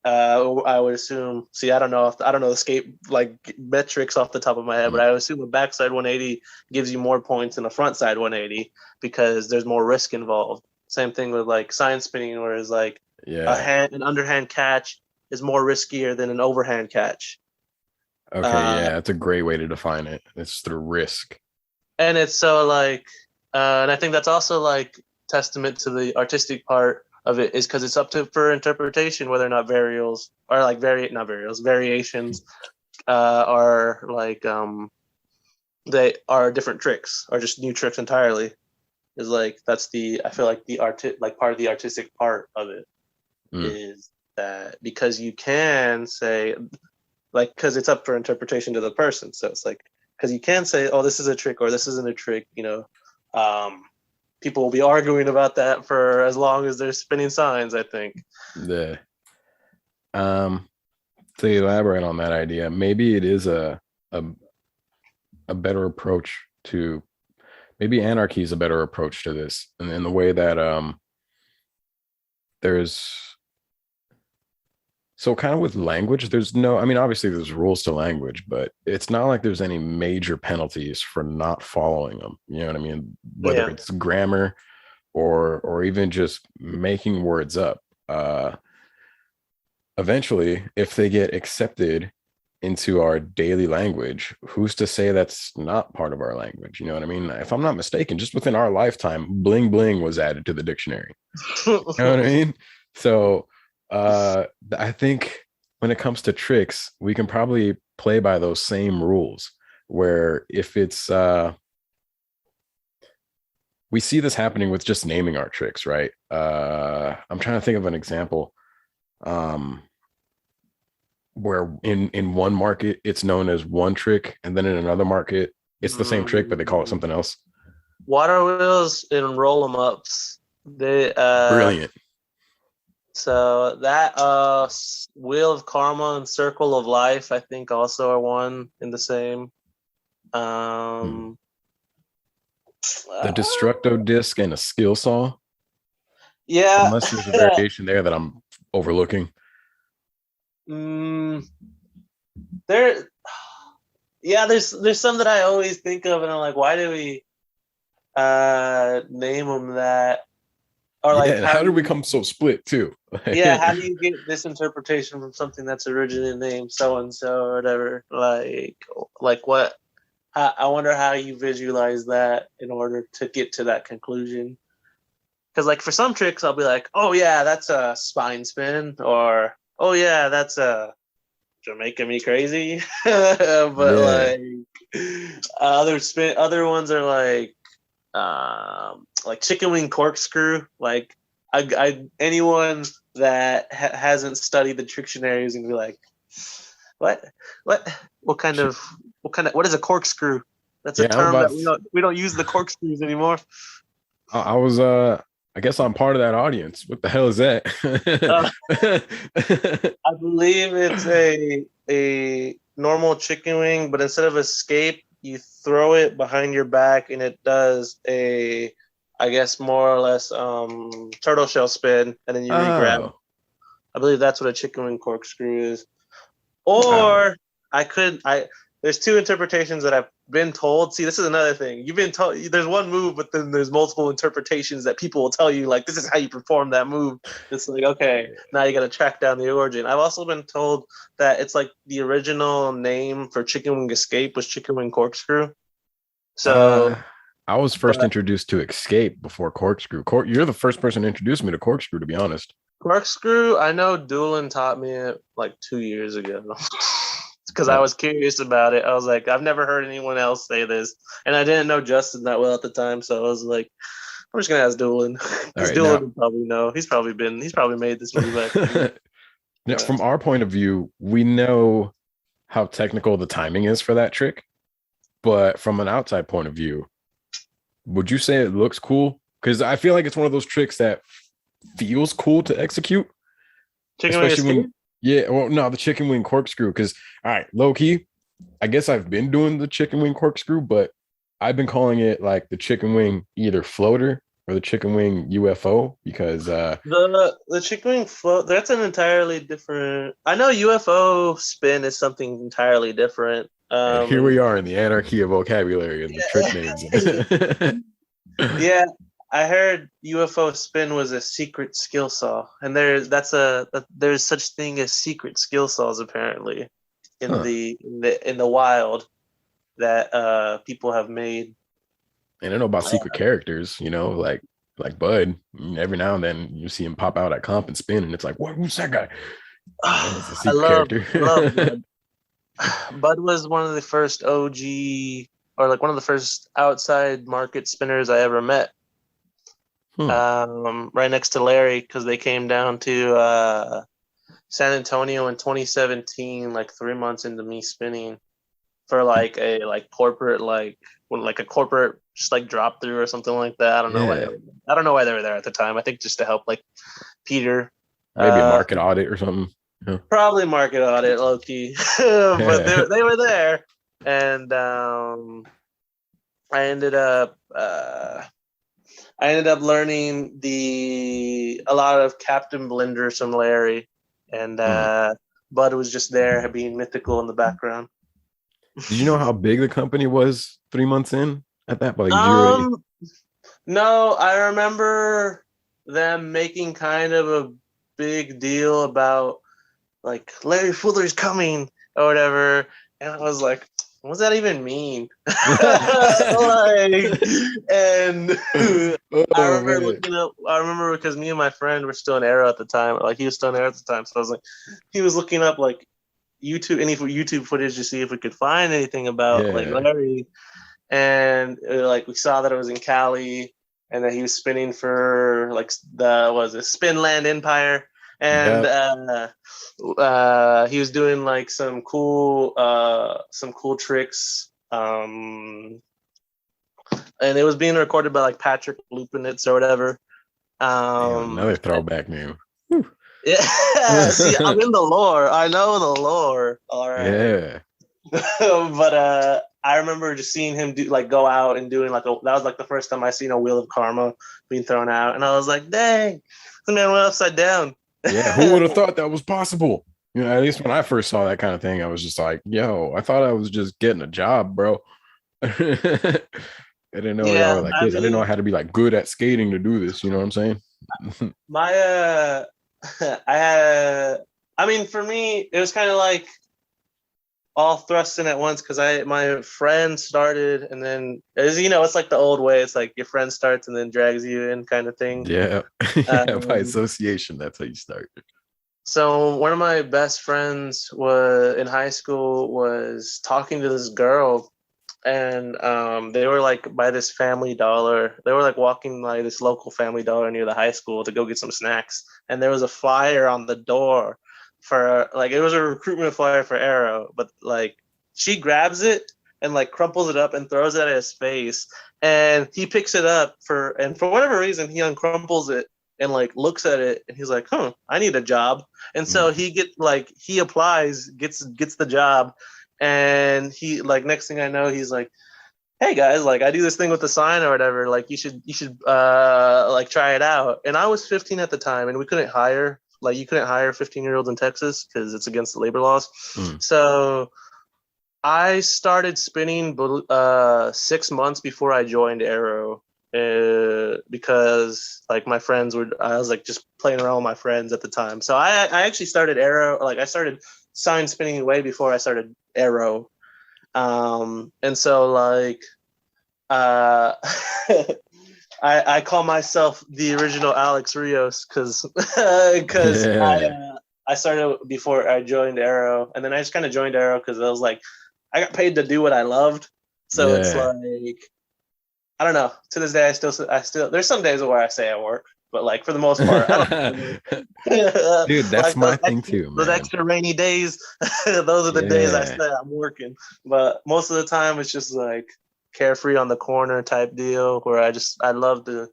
I would assume. See, I don't know the escape like metrics off the top of my head, but I would assume a backside 180 gives you more points than a front side 180 because there's more risk involved. Same thing with like sign spinning, whereas like an underhand catch is more riskier than an overhand catch. Okay, yeah, that's a great way to define it. It's the risk. And it's so like, and I think that's also like testament to the artistic part of it is because it's up to for interpretation whether or not variations are like they are different tricks or just new tricks entirely. Is like that's the I feel like the part of the artistic part of it is that because you can say like because it's up for interpretation to the person, so it's like because you can say, oh, this is a trick or this isn't a trick, people will be arguing about that for as long as they're spinning signs, I think. To elaborate on that idea, maybe it is a better approach to, maybe anarchy is a better approach to this, and in the way that there's, so kind of with language, obviously there's rules to language, but it's not like there's any major penalties for not following them. You know what I mean? Whether it's grammar or even just making words up. Eventually, if they get accepted into our daily language, who's to say that's not part of our language? You know what I mean? If I'm not mistaken, just within our lifetime, bling bling was added to the dictionary. You know what I mean? So I think when it comes to tricks, we can probably play by those same rules where if it's we see this happening with just naming our tricks, right? I'm trying to think of an example where in one market it's known as one trick, and then in another market it's the same trick but they call it something else. Water wheels and roll 'em ups, they brilliant. So that Wheel of Karma and Circle of Life, I think, also are one in the same. The Destructo disc and a skill saw. Yeah. Unless there's a variation there that I'm overlooking. There's some that I always think of, and I'm like, why do we name them that? Or like, how do we become so split too? How do you get this interpretation from something that's originally named so and so or whatever? Like what? I wonder how you visualize that in order to get to that conclusion. Because like for some tricks, I'll be like, oh yeah, that's a spine spin, or oh yeah, that's a Jamaica me crazy. But other ones are like chicken wing corkscrew. Like anyone that hasn't studied the Trictionary is gonna be like, what is a corkscrew? That's a term that we don't use the corkscrews anymore. I guess I'm part of that audience. What the hell is that? I believe it's a normal chicken wing, but instead of escape, you throw it behind your back, and it does I guess more or less turtle shell spin, and then you re-grab. I believe that's what a chicken wing corkscrew is. Or there's two interpretations that I've been told. See, this is another thing. You've been told there's one move, but then there's multiple interpretations that people will tell you, like, this is how you perform that move. It's like, okay, now you got to track down the origin. I've also been told that it's like the original name for chicken wing escape was chicken wing corkscrew. So I was first introduced to escape before corkscrew. You're the first person to introduce me to corkscrew, to be honest. Corkscrew, I know Doolin taught me it like 2 years ago. Because I was curious about it. I was like, I've never heard anyone else say this, and I didn't know Justin that well at the time, so I was like, I'm just gonna ask Doolin. Because Doolin would probably know. He's probably made this move. Now, from our point of view, we know how technical the timing is for that trick, but from an outside point of view, would you say it looks cool? Because I feel like it's one of those tricks that feels cool to execute. Chicken wing escape? Yeah, well, no, the chicken wing corkscrew. Because, all right, low key, I guess I've been doing the chicken wing corkscrew, but I've been calling it like the chicken wing either floater or the chicken wing UFO because The chicken wing float, that's an entirely different. I know UFO spin is something entirely different. and here we are in the anarchy of vocabulary and the trick names. Yeah, I heard UFO spin was a secret skill saw, and there's such thing as secret skill saws apparently in Huh. the wild that people have made. And I know about secret characters, like Bud. Every now and then you see him pop out at comp and spin, and it's like, what? Who's that guy? It's a I secret character. love Bud. Bud was one of the first OG or like one of the first outside market spinners I ever met. Right next to Larry, because they came down to San Antonio in 2017, like 3 months into me spinning for like a corporate like a corporate just like drop through or something like that. I don't know Yeah. I don't know why they were there at the time. I think just to help like Peter. Maybe a market audit or something. Yeah. Probably market audit, low key, but they were there, and I ended up learning a lot of Captain Blenders from Larry, and Bud was just there being mythical in the background. Did you know how big the company was 3 months in at that? Like zero. No, I remember them making kind of a big deal about like Larry Fuller's coming or whatever, and I was like, what does that even mean? And I remember because me and my friend were still in AArrow at the time, like he was still in AArrow at the time, so I was like, he was looking up like any YouTube footage to see if we could find anything about like Larry, and like we saw that it was in Cali and that he was spinning for like the Spinland Empire, and he was doing like some cool tricks, and it was being recorded by like Patrick Lupinitz or whatever. Another throwback name. Yeah, see, I'm in the lore. I know the lore. All right. Yeah. But I remember just seeing him go out and doing that was like the first time I seen a wheel of karma being thrown out, and I was like, dang, the man went upside down. Yeah, who would have thought that was possible? At least when I first saw that kind of thing, I was just like, yo, I thought I was just getting a job, bro. I didn't know y'all were like this. I didn't know I had to be like good at skating to do this. You know what I'm saying? For me, it was kind of like all thrust in at once because my friend started, and then it's like the old way. It's like your friend starts and then drags you in, kind of thing. Yeah, by association, that's how you start. So one of my best friends in high school was talking to this girl, and they were like by this Family Dollar. They were like walking by this local Family Dollar near the high school to go get some snacks, and there was a flyer on the door for like it was a recruitment flyer for AArrow, but like she grabs it and like crumples it up and throws it at his face, and he picks it up for whatever reason he uncrumples it and like looks at it and he's like, I need a job. And so he applies, gets the job, and he like next thing I know he's like, hey guys, like I do this thing with the sign or whatever, like you should like try it out. And I was 15 at the time, and you couldn't hire 15-year-olds in Texas because it's against the labor laws. So I started spinning 6 months before I joined AArrow, because like my friends I was like just playing around with my friends at the time. So I actually started AArrow, like I started sign spinning way before I started AArrow. And so like I call myself the original Alex Rios because I started before I joined AArrow, and then I just kind of joined AArrow because I was like, I got paid to do what I loved. So it's like, I don't know. To this day, I still there's some days where I say I work, but like for the most part, I don't. Dude, that's like my thing too, man. Those extra rainy days, those are the days I say I'm working. But most of the time, it's just like carefree on the corner type deal where I love to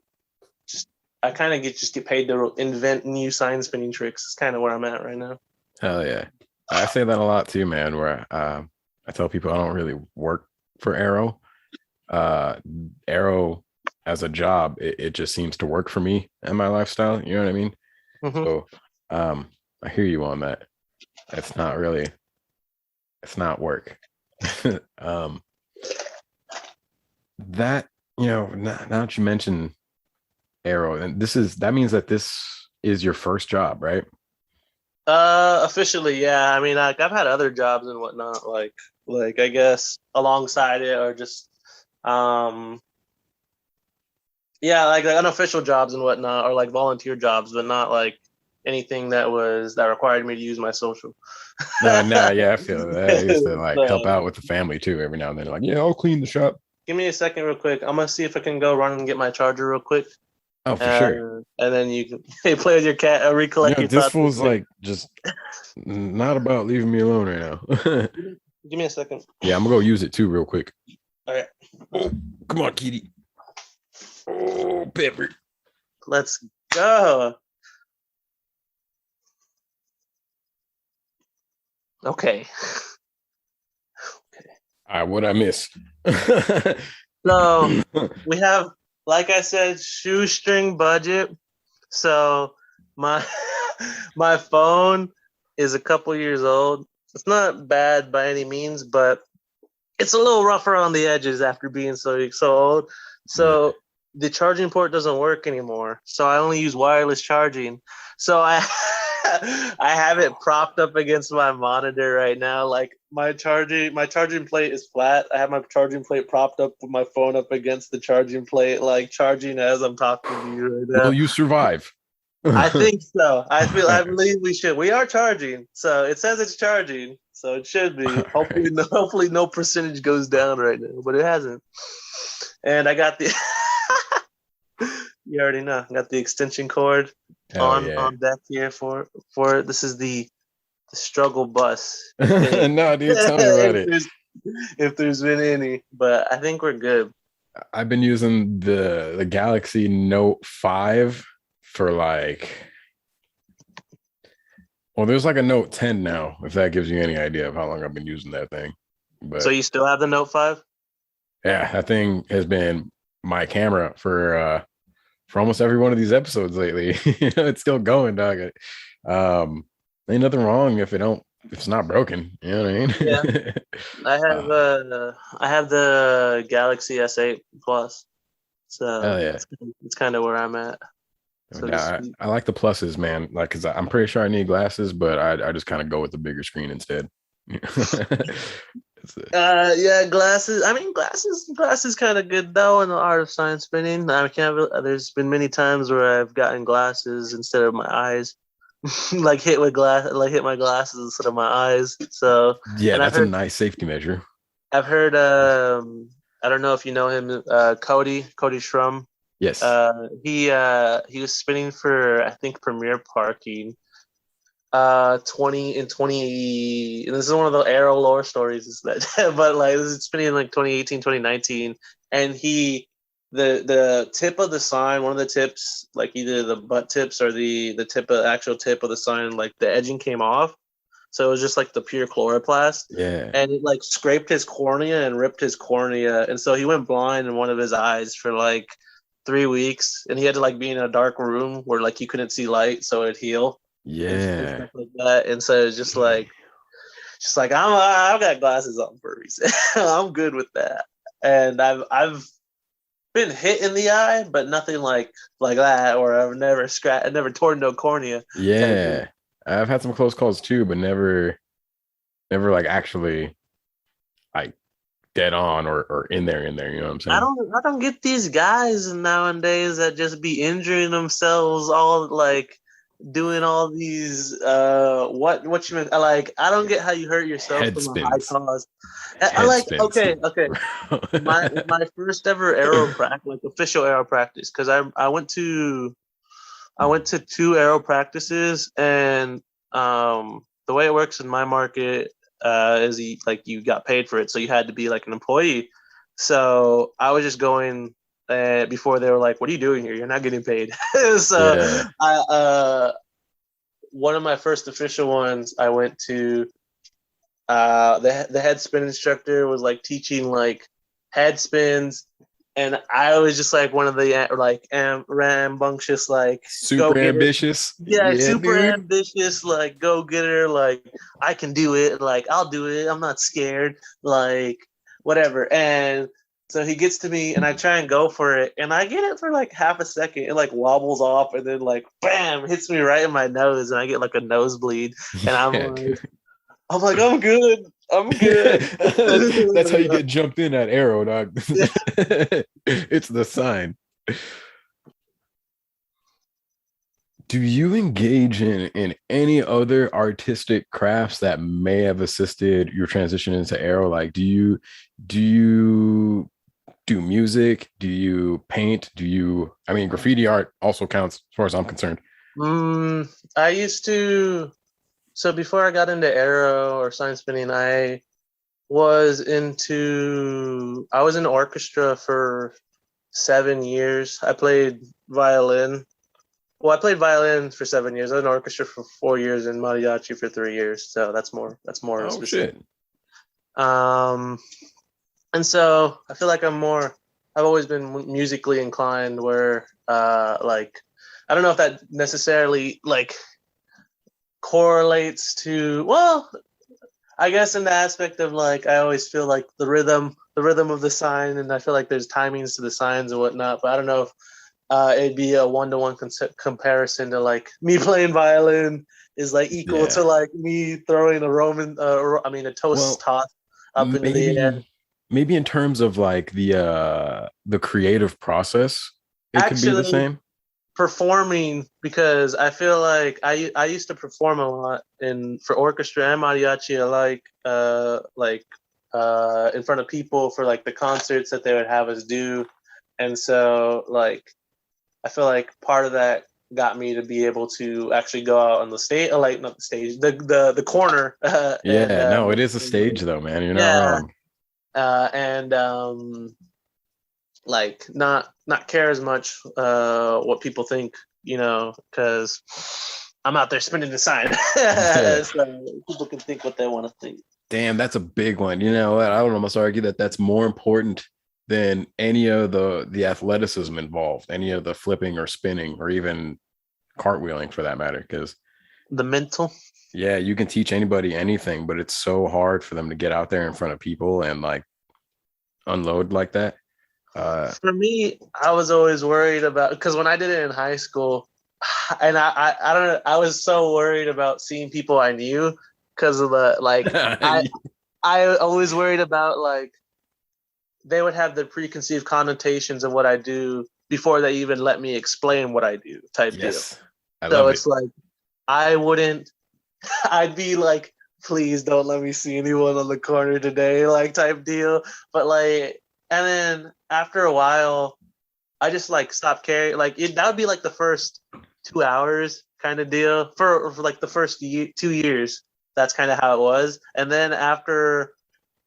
I kind of get paid to invent new sign spinning tricks. It's kind of where I'm at right now. Hell yeah. I say that a lot too, man, where I tell people I don't really work for AArrow. AArrow as a job, it just seems to work for me and my lifestyle. You know what I mean? Mm-hmm. So I hear you on that. It's not work. That, now that you mentioned AArrow, and that means that this is your first job, right? Officially, yeah. I mean, like I've had other jobs and whatnot, like I guess alongside it, or just yeah, like unofficial jobs and whatnot, or like volunteer jobs, but not like anything that required me to use my social. No, yeah, I feel that. I used to like help So, out with the family too every now and then. Like, yeah, I'll clean the shop. give me a second, real quick. I'm gonna see if I can go run and get my charger real quick. Oh, for sure. And then you can play with your cat, recollect your This thoughts. fool's like just not about leaving me alone right now. Give me a second. Yeah, I'm gonna go use it too real quick. All right. Oh, come on, kitty. Oh, Pepper. Let's go. Okay. All right, what'd I miss? So we have, like I said, shoestring budget. So my my phone is a couple years old. It's not bad by any means, but it's a little rough around the edges after being so old. So the charging port doesn't work anymore. So I only use wireless charging. So I I have it propped up against my monitor right now. Like my charging plate is flat. I have my charging plate propped up with my phone up against the charging plate, like charging as I'm talking to you right now. Will you survive? I think so. I believe we should. We are charging. So it says it's charging. So it should be. Hopefully no percentage goes down right now, but it hasn't. And I got the you already know. I got the extension cord on deck here for it. This is the struggle bus. No, dude, tell me about it. If there's been any, but I think we're good. I've been using the Galaxy Note 5 for there's like a Note 10 now, if that gives you any idea of how long I've been using that thing. But so you still have the Note 5? Yeah, that thing has been my camera for almost every one of these episodes lately. It's still going, dog. Ain't nothing wrong if it's not broken. You know what I mean? Yeah. I have the Galaxy S8 Plus. So yeah. it's kind of where I'm at. So I like the pluses, man. Like, cause I'm pretty sure I need glasses, but I just kind of go with the bigger screen instead. Yeah, glasses. I mean, glasses kind of good though in the art of science spinning. There's been many times where I've gotten glasses instead of my eyes, like hit my glasses instead of my eyes. So yeah, that's a nice safety measure. I've heard. I don't know if you know him, Cody Shrum. Yes. He was spinning for, I think, Premier Parking. 20 and 20, and this is one of the AArrow lore stories, is that but like this is spinning in like 2018, 2019, and the tip of the sign, one of the tips, like either the butt tips or the actual tip of the sign, like the edging came off, so it was just like the pure chloroplast. Yeah. And it like scraped his cornea and ripped his cornea, and so he went blind in one of his eyes for like 3 weeks, and he had to like be in a dark room where like he couldn't see light, so it'd heal. Yeah. And stuff like that. And so it's just like I've got glasses on for a reason. I'm good with that. And I've been hit in the eye, but nothing like that, or I've never torn no cornea. Yeah. I've had some close calls too, but never like actually like dead on or in there, you know what I'm saying? I don't get these guys nowadays that just be injuring themselves, all like doing all these what you mean, like I don't get how you hurt yourself Head from spins. a high cause. I like spins. Okay. my first ever AArrow practice, like official AArrow practice, because I went to 2 AArrow practices, and the way it works in my market is you got paid for it, so you had to be like an employee. So I was just going before they were like, "What are you doing here? You're not getting paid." So yeah. one of my first official ones, I went to. The head spin instructor was like teaching like head spins, and I was just like one of the like rambunctious like go Super getter. ambitious. Yeah, super dude. ambitious, like go getter, like I can do it, like I'll do it, I'm not scared, like whatever. And so he gets to me and I try and go for it, and I get it for like half a second. It like wobbles off and then like bam, hits me right in my nose, and I get like a nosebleed. And Dude. I'm like, I'm good. I'm good. That's how you get jumped in at AArrow, dog. It's the sign. Do you engage in any other artistic crafts that may have assisted your transition into AArrow? Like, do you do music? Do you paint? I mean, graffiti art also counts as far as I'm concerned. I used to. So before I got into AArrow or sign spinning, I was in orchestra for 7 years. I played violin. Well, I played violin for 7 years. I was in orchestra for 4 years and mariachi for 3 years. So that's more Oh specific. shit. And so I feel like I've always been musically inclined where, like, I don't know if that necessarily like correlates to, well, I guess in the aspect of like, I always feel like the rhythm of the sign, and I feel like there's timings to the signs and whatnot, but I don't know if it'd be a one-to-one comparison to like me playing violin is like equal to like me throwing a toast toss up into the air. Maybe in terms of like the creative process, it could be the same. Performing, because I feel like I used to perform a lot for orchestra and mariachi. I like in front of people for like the concerts that they would have us do, and so like I feel like part of that got me to be able to actually go out on the stage, like not the stage, the corner. No, it is a stage though, man. You're not wrong. Like not care as much what people think, because I'm out there spinning the sign. So people can think what they want to think. Damn, that's a big one. You know what? I would almost argue that that's more important than any of the athleticism involved, any of the flipping or spinning or even cartwheeling for that matter. Because the mental. Yeah, you can teach anybody anything, but it's so hard for them to get out there in front of people and like unload like that. For me, I was always worried about, because when I did it in high school, and I don't know, I was so worried about seeing people I knew because of the like I always worried about like they would have the preconceived connotations of what I do before they even let me explain what I do type deal. So it's like I'd be like, please don't let me see anyone on the corner today, like type deal. But like, and then after a while, I just like stopped caring. Like that would be like the first 2 hours kind of deal for like the first 2 years. That's kind of how it was. And then after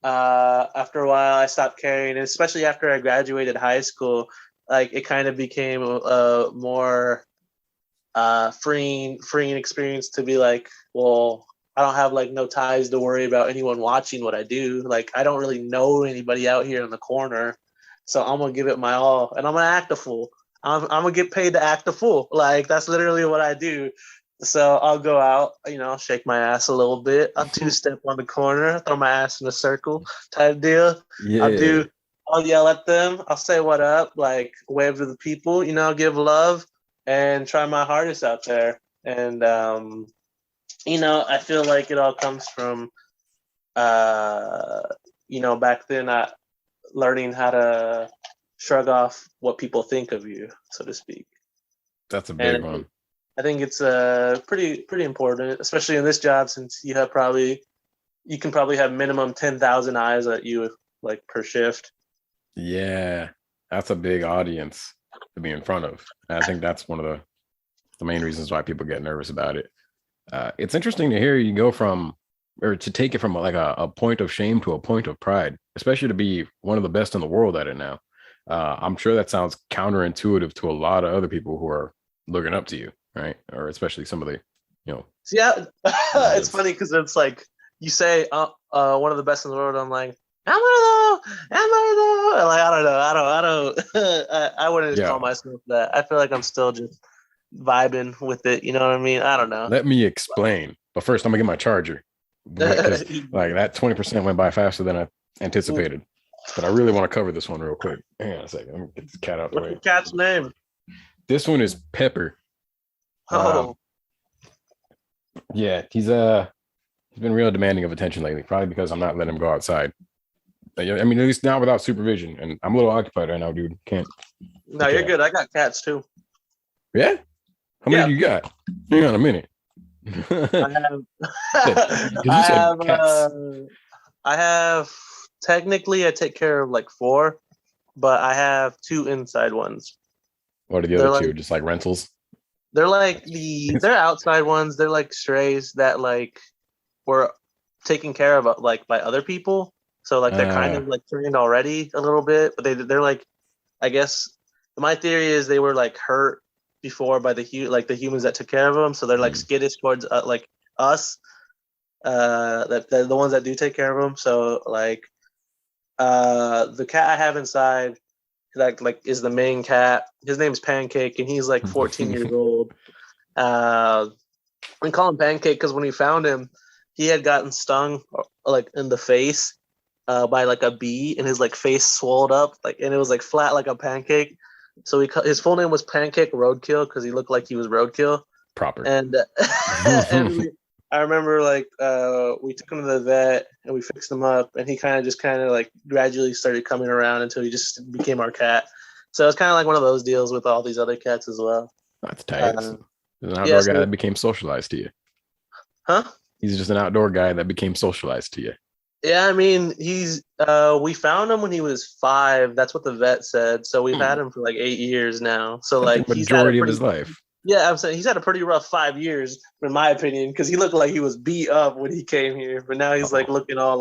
a while, I stopped caring, and especially after I graduated high school, like it kind of became a more freeing experience to be like, well, I don't have like no ties to worry about anyone watching what I do. Like I don't really know anybody out here in the corner, so I'm gonna give it my all, and I'm gonna act a fool. I'm gonna get paid to act a fool. Like that's literally what I do. So I'll go out, shake my ass a little bit. I'll two-step on the corner, throw my ass in a circle type deal. Yeah. I'll yell at them. I'll say what up, like wave to the people, give love and try my hardest out there. And I feel like it all comes from, back then, learning how to shrug off what people think of you, so to speak. That's a big one. I think it's pretty important, especially in this job, since you can probably have minimum 10,000 eyes at you like per shift. Yeah, that's a big audience to be in front of. And I think that's one of the main reasons why people get nervous about it. It's interesting to hear you go to take it from like a point of shame to a point of pride, especially to be one of the best in the world at it now. I'm sure that sounds counterintuitive to a lot of other people who are looking up to you, right? Or especially some of the, Yeah, it's funny because it's like you say one of the best in the world. I'm like, am I though? Like I don't. I wouldn't call myself that. I feel like I'm still just vibing with it. You know what I mean? I don't know. Let me explain. But first, I'm gonna get my charger because like that 20% went by faster than I anticipated. But I really want to cover this one real quick. Hang on a second. Let me get this cat out the way. What's the cat's name? This one is Pepper. Oh. Yeah, he's been real demanding of attention lately, probably because I'm not letting him go outside. I mean, at least not without supervision. And I'm a little occupied right now, dude. Can't. No, you're good. I got cats too. Yeah? How many do you got? Hang on a minute. I have technically I take care of like 4, but I have 2 inside ones. What are the other 2? Just like rentals? They're like they're outside ones. They're like strays that like were taken care of like by other people. So like they're kind of like trained already a little bit, but they're like, I guess my theory is they were like hurt before by the humans that took care of them. So they're like skittish towards like us, that they're the ones that do take care of them. So like the cat I have inside like is the main cat. His name's Pancake, and he's like 14 years old. We call him Pancake because when we found him, he had gotten stung like in the face by like a bee, and his like face swelled up like, and it was like flat like a pancake. So his full name was Pancake Roadkill because he looked like he was roadkill. Proper. And I remember like we took him to the vet and we fixed him up, and he kind of like gradually started coming around until he just became our cat. So it's kind of like one of those deals with all these other cats as well. That's tight. He's an outdoor guy that became socialized to you. Huh? He's just an outdoor guy that became socialized to you. Yeah, I mean, he's we found him when he was 5. That's what the vet said. So we've had him for like 8 years now. So like the majority of his life. Yeah, I'm saying he's had a pretty rough 5 years, in my opinion, because he looked like he was beat up when he came here. But now he's like looking all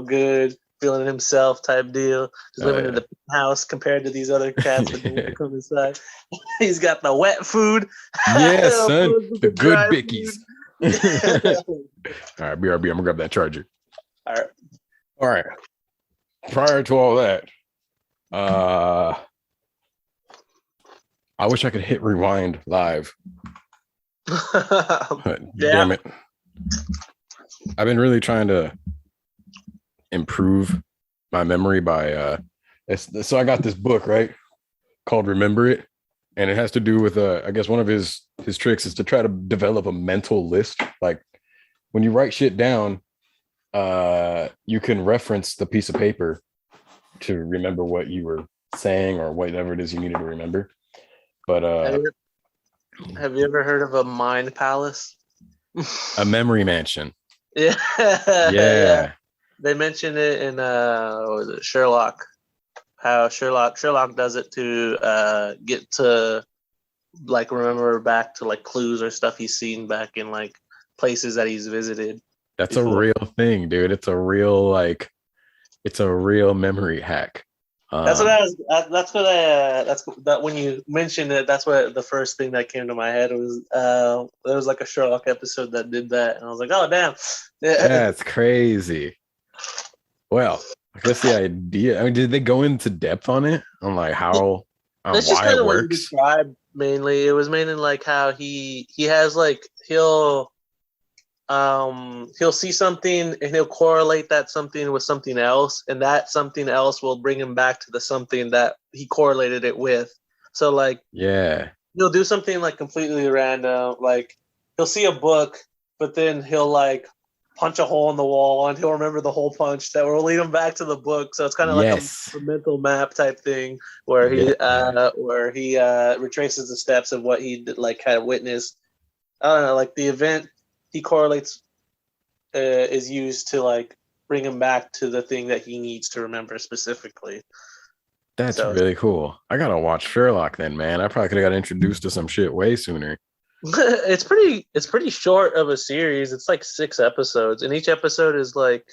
good, feeling himself type deal. He's living in the house compared to these other cats that don't come inside. He's got the wet food. Yeah, son. The good bickies. All right, BRB, I'm gonna grab that charger. All right. Prior to all that, I wish I could hit rewind live. Damn it. I've been really trying to improve my memory by so I got this book, right, called Remember It, and it has to do with I guess one of his tricks is to try to develop a mental list. Like when you write shit down, you can reference the piece of paper to remember what you were saying or whatever it is you needed to remember. But have you ever heard of a mind palace? A memory mansion. Yeah. Yeah. They mentioned it in what was it, Sherlock? How Sherlock does it to get to like remember back to like clues or stuff he's seen back in like places that he's visited. That's before. A real thing, dude. It's a real memory hack. That's what when you mentioned it, that's what the first thing that came to my head was there was like a Sherlock episode that did that, and I was like, oh damn. That's crazy. Well, I guess the idea, I mean, did they go into depth on it? On like how that's why it works? Described mainly. It was mainly like how he has like he'll see something and he'll correlate that something with something else, and that something else will bring him back to the something that he correlated it with. So like, yeah, he'll do something like completely random, like he'll see a book, but then he'll like punch a hole in the wall and he'll remember the hole punch that will lead him back to the book. So it's kind of like a mental map type thing where he retraces the steps of what he like had witnessed. I don't know, like the event he correlates is used to like bring him back to the thing that he needs to remember specifically. That's really cool. I gotta watch Sherlock then, man. I probably could have got introduced to some shit way sooner. It's pretty short of a series. It's like 6 episodes, and each episode is like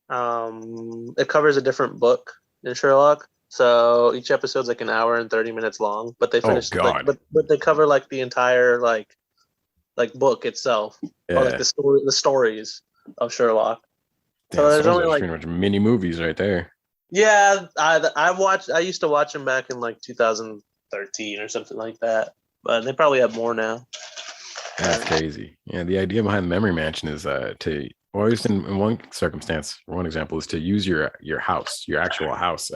it covers a different book in Sherlock. So each episode's like an hour and 30 minutes long, but they finish but they cover like the entire like like book itself, Yeah. or like the stories of Sherlock. Damn, So there's those only are like pretty much mini movies right there. yeah, I used to watch them back in like 2013 or something like that, but they probably have more now. That's crazy. Yeah, the idea behind the memory mansion is to, or at least in one circumstance, one example, is to use your house, your actual house,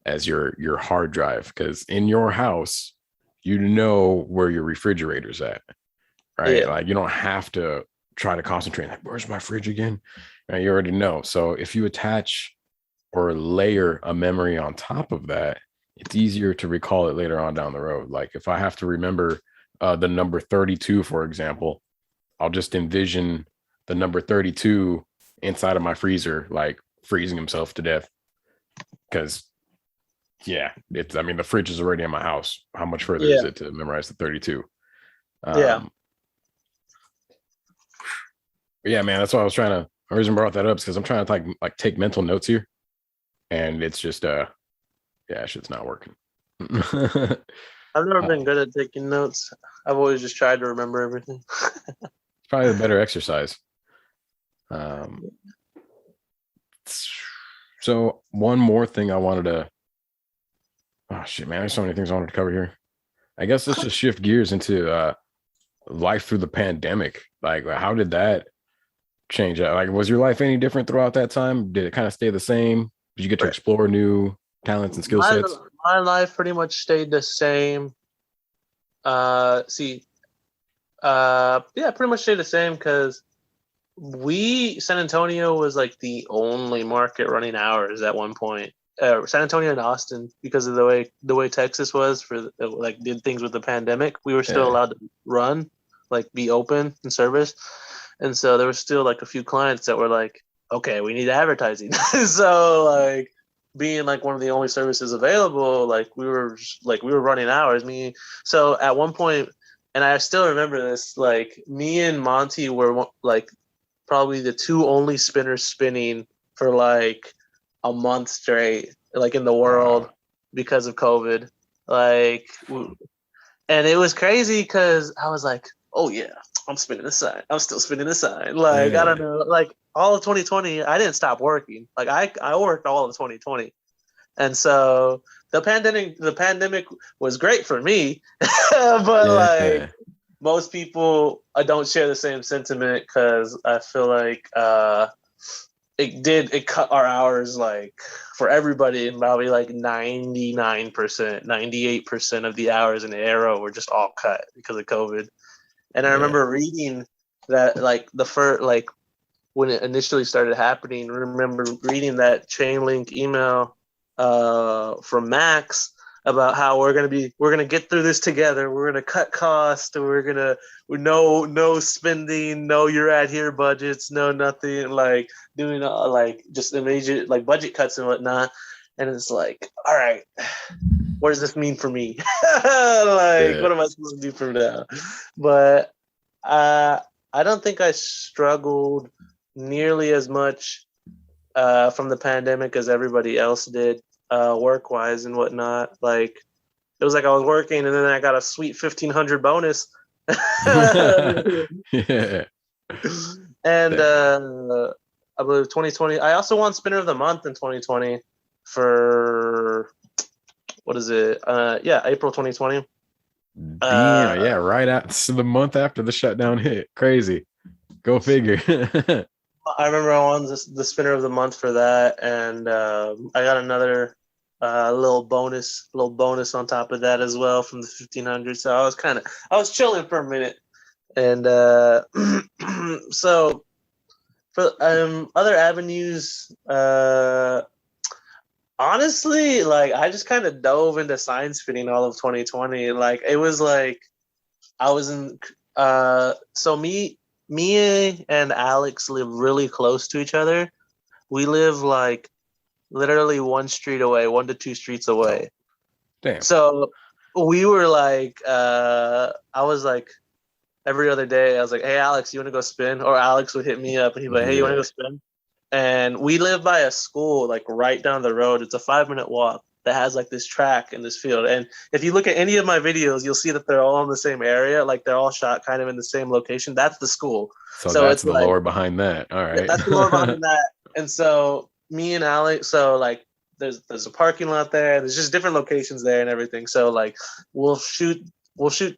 as your hard drive, because in your house, you know where your refrigerator's at, right? Yeah. Like you don't have to try to concentrate. Like, where's my fridge again? Right? You already know. So if you attach or layer a memory on top of that, it's easier to recall it later on down the road. Like if I have to remember the number 32, for example, I'll just envision the number 32 inside of my freezer, like freezing himself to death. Because yeah, I mean, the fridge is already in my house. How much further is it to memorize the 32? Yeah. Yeah, man, that's why I was trying to. The reason I brought that up is because I'm trying to like take mental notes here, and it's just yeah, shit's not working. I've never been good at taking notes. I've always just tried to remember everything. It's probably a better exercise. So one more thing I wanted to. Oh shit, man! There's so many things I wanted to cover here. I guess let's just shift gears into life through the pandemic. Like, how did that change? Like, was your life any different throughout that time? Did it kind of stay the same? Did you get to explore new talents and skill sets? My life pretty much stayed the same. Yeah, pretty much stayed the same because San Antonio was like the only market running hours at one point. San Antonio and Austin, because of the way Texas was for like did things with the pandemic, we were still allowed to run, like be open and service, and so there was still like a few clients that were like, okay, we need advertising. So like being like one of the only services available, like we were running hours. So at one point, and I still remember this, like me and Monty were like probably the two only spinners spinning for like a month straight, like in the world because of COVID. Like, and it was crazy because I was like, oh yeah, I'm spinning the sign. I'm still spinning the sign. Like, I don't know, like all of 2020, I didn't stop working. Like I worked all of 2020. And so the pandemic was great for me, but like most people don't share the same sentiment because I feel like it cut our hours like for everybody, and probably like 99%, 98% of the hours in AArrow were just all cut because of COVID. And I remember reading that like the first, like when it initially started happening, I remember reading that chain link email from Max about how we're gonna get through this together. We're gonna cut costs. No spending, no you're at here budgets, no nothing, like doing like just immediate like budget cuts and whatnot. And it's like, all right, what does this mean for me? What am I supposed to do from now? But I don't think I struggled nearly as much from the pandemic as everybody else did, work wise and whatnot. Like it was like I was working and then I got a sweet 1,500 bonus. And I believe 2020. I also won Spinner of the Month in 2020 for what is it? April 2020. Damn, right at the month after the shutdown hit. Crazy. Go figure. I remember I won the Spinner of the Month for that, and I got another little bonus on top of that as well from the 1,500. So I was chilling for a minute, and so for other avenues, honestly, like I just kind of dove into sign spinning all of 2020. Like it was like I was in so me and Alex live really close to each other. We live like literally 1 street away, 1 to 2 streets away. Damn. So we were like, I was like, every other day, I was like, hey, Alex, you want to go spin? Or Alex would hit me up and he'd be like, hey, you want to go spin? And we live by a school like right down the road. It's a 5-minute walk. that has like this track in this field. And if you look at any of my videos, you'll see that they're all in the same area. Like they're all shot kind of in the same location. That's the school. So that's the lore behind that. All right. That's the lore behind that. And so me and Alex, so like there's a parking lot there. There's just different locations there and everything. So like we'll shoot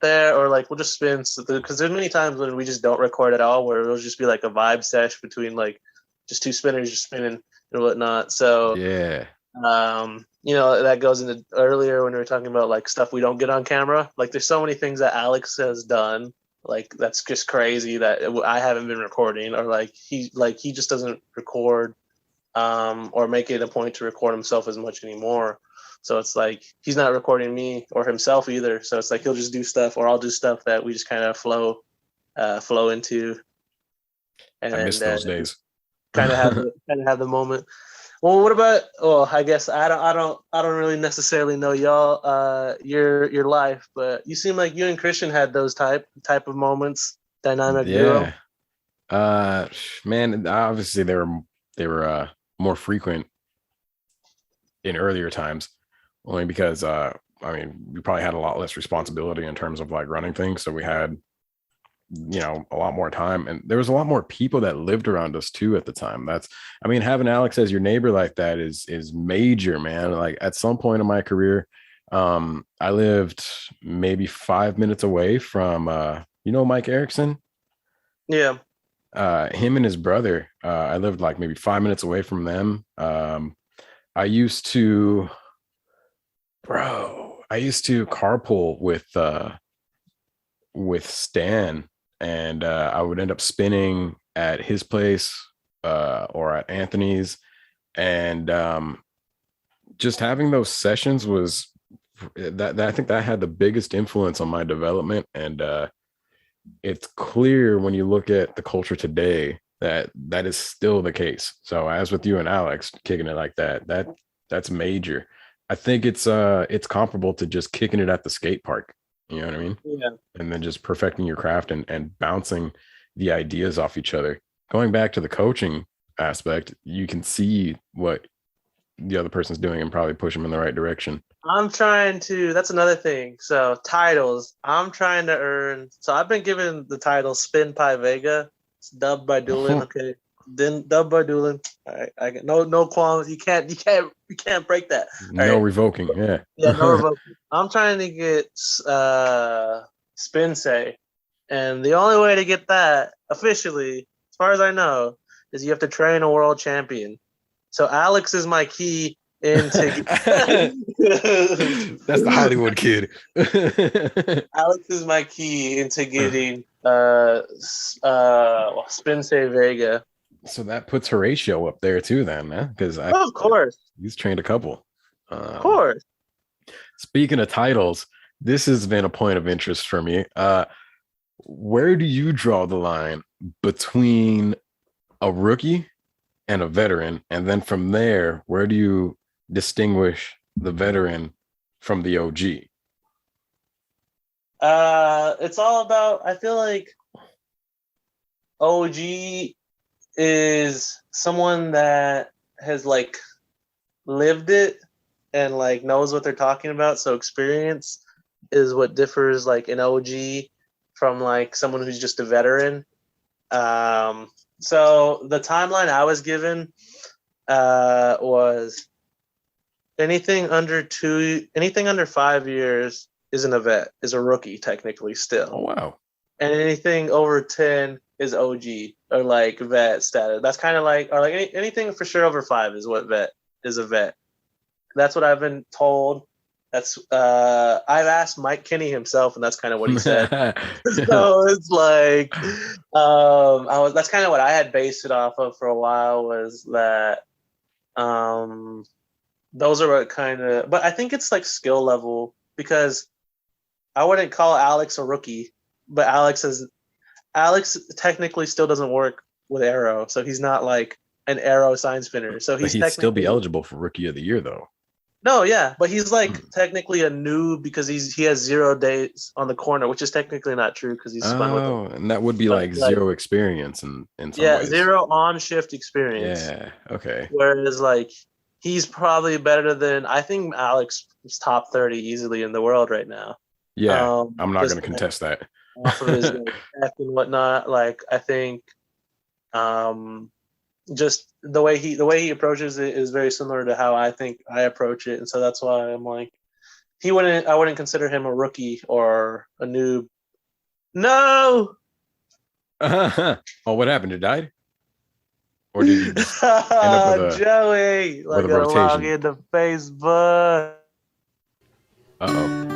there, or like we'll just spin, because there's many times when we just don't record at all, where it'll just be like a vibe sesh between like just two spinners just spinning and whatnot. So yeah, you know, that goes into earlier when we were talking about like stuff we don't get on camera. Like there's so many things that Alex has done, like that's just crazy that I haven't been recording, or like he just doesn't record or make it a point to record himself as much anymore. So it's like he's not recording me or himself either. So it's like he'll just do stuff, or I'll do stuff that we just kind of flow into. And I miss those days. Kind of have the moment. Well, what about? Well, I guess I don't really necessarily know y'all your life, but you seem like you and Christian had those type of moments. Dynamic duo. Man, obviously they were more frequent in earlier times, only because I mean, we probably had a lot less responsibility in terms of like running things, so we had, you know, a lot more time, and there was a lot more people that lived around us too at the time. I mean, having Alex as your neighbor like that is major, man. Like at some point in my career, I lived maybe 5 minutes away from you know, Mike Erickson. Yeah. Him and his brother, I lived like maybe 5 minutes away from them. I used to carpool with Stan, and I would end up spinning at his place or at Anthony's, and just having those sessions was that I think that had the biggest influence on my development. And it's clear when you look at the culture today that is still the case. So as with you and Alex kicking it like that's major. I think it's comparable to just kicking it at the skate park. You know what I mean? Yeah. And then just perfecting your craft and bouncing the ideas off each other. Going back to the coaching aspect, you can see what the other person's doing and probably push them in the right direction. That's another thing. So titles, I'm trying to earn. So I've been given the title Spin Pie Vega. It's dubbed by Doolin. Okay. Then dubbed by Doolin. All right. I get no qualms. You can't break that. No right. Revoking. Yeah. Yeah, no revoking. I'm trying to get Spin Say. And the only way to get that officially, as far as I know, is you have to train a world champion. So Alex is my key into that's the Hollywood kid. Alex is my key into getting Spin Say Vega. So that puts Horatio up there too, then, man. Because of course, he's trained a couple. Of course. Speaking of titles, this has been a point of interest for me. Where do you draw the line between a rookie and a veteran? And then from there, where do you distinguish the veteran from the OG? It's all about, I feel like OG is someone that has like lived it and like knows what they're talking about. So experience is what differs like an OG from like someone who's just a veteran. So the timeline I was given was anything under 5 years isn't a vet, is a rookie technically still. Oh wow. And anything over 10 is OG or like vet status. That's kind of like, or like anything for sure over 5 is what vet is a vet. That's what I've been told. That's I've asked Mike Kinney himself, and that's kind of what he said. So it's like that's kind of what I had based it off of for a while, was that those are what kind of, but I think it's like skill level, because I wouldn't call Alex a rookie, but Alex technically still doesn't work with AArrow, so he's not like an AArrow sign spinner. So he'd still be eligible for Rookie of the Year, though. No, yeah, but he's like technically a noob because he has 0 days on the corner, which is technically not true because he's spun with them. And that would be like zero experience in some ways. 0 on shift experience. Yeah, okay. Whereas like he's probably better than, I think Alex is top 30 easily in the world right now. Yeah, I'm not going to Just contest that. off of his tech and whatnot. Like I think just the way he approaches it is very similar to how I think I approach it, and so that's why I'm like, I wouldn't consider him a rookie or a noob. No. Oh, what happened? It died, or did you just end up with a Joey? with Like a gotta log rotation? into Facebook. Uh oh.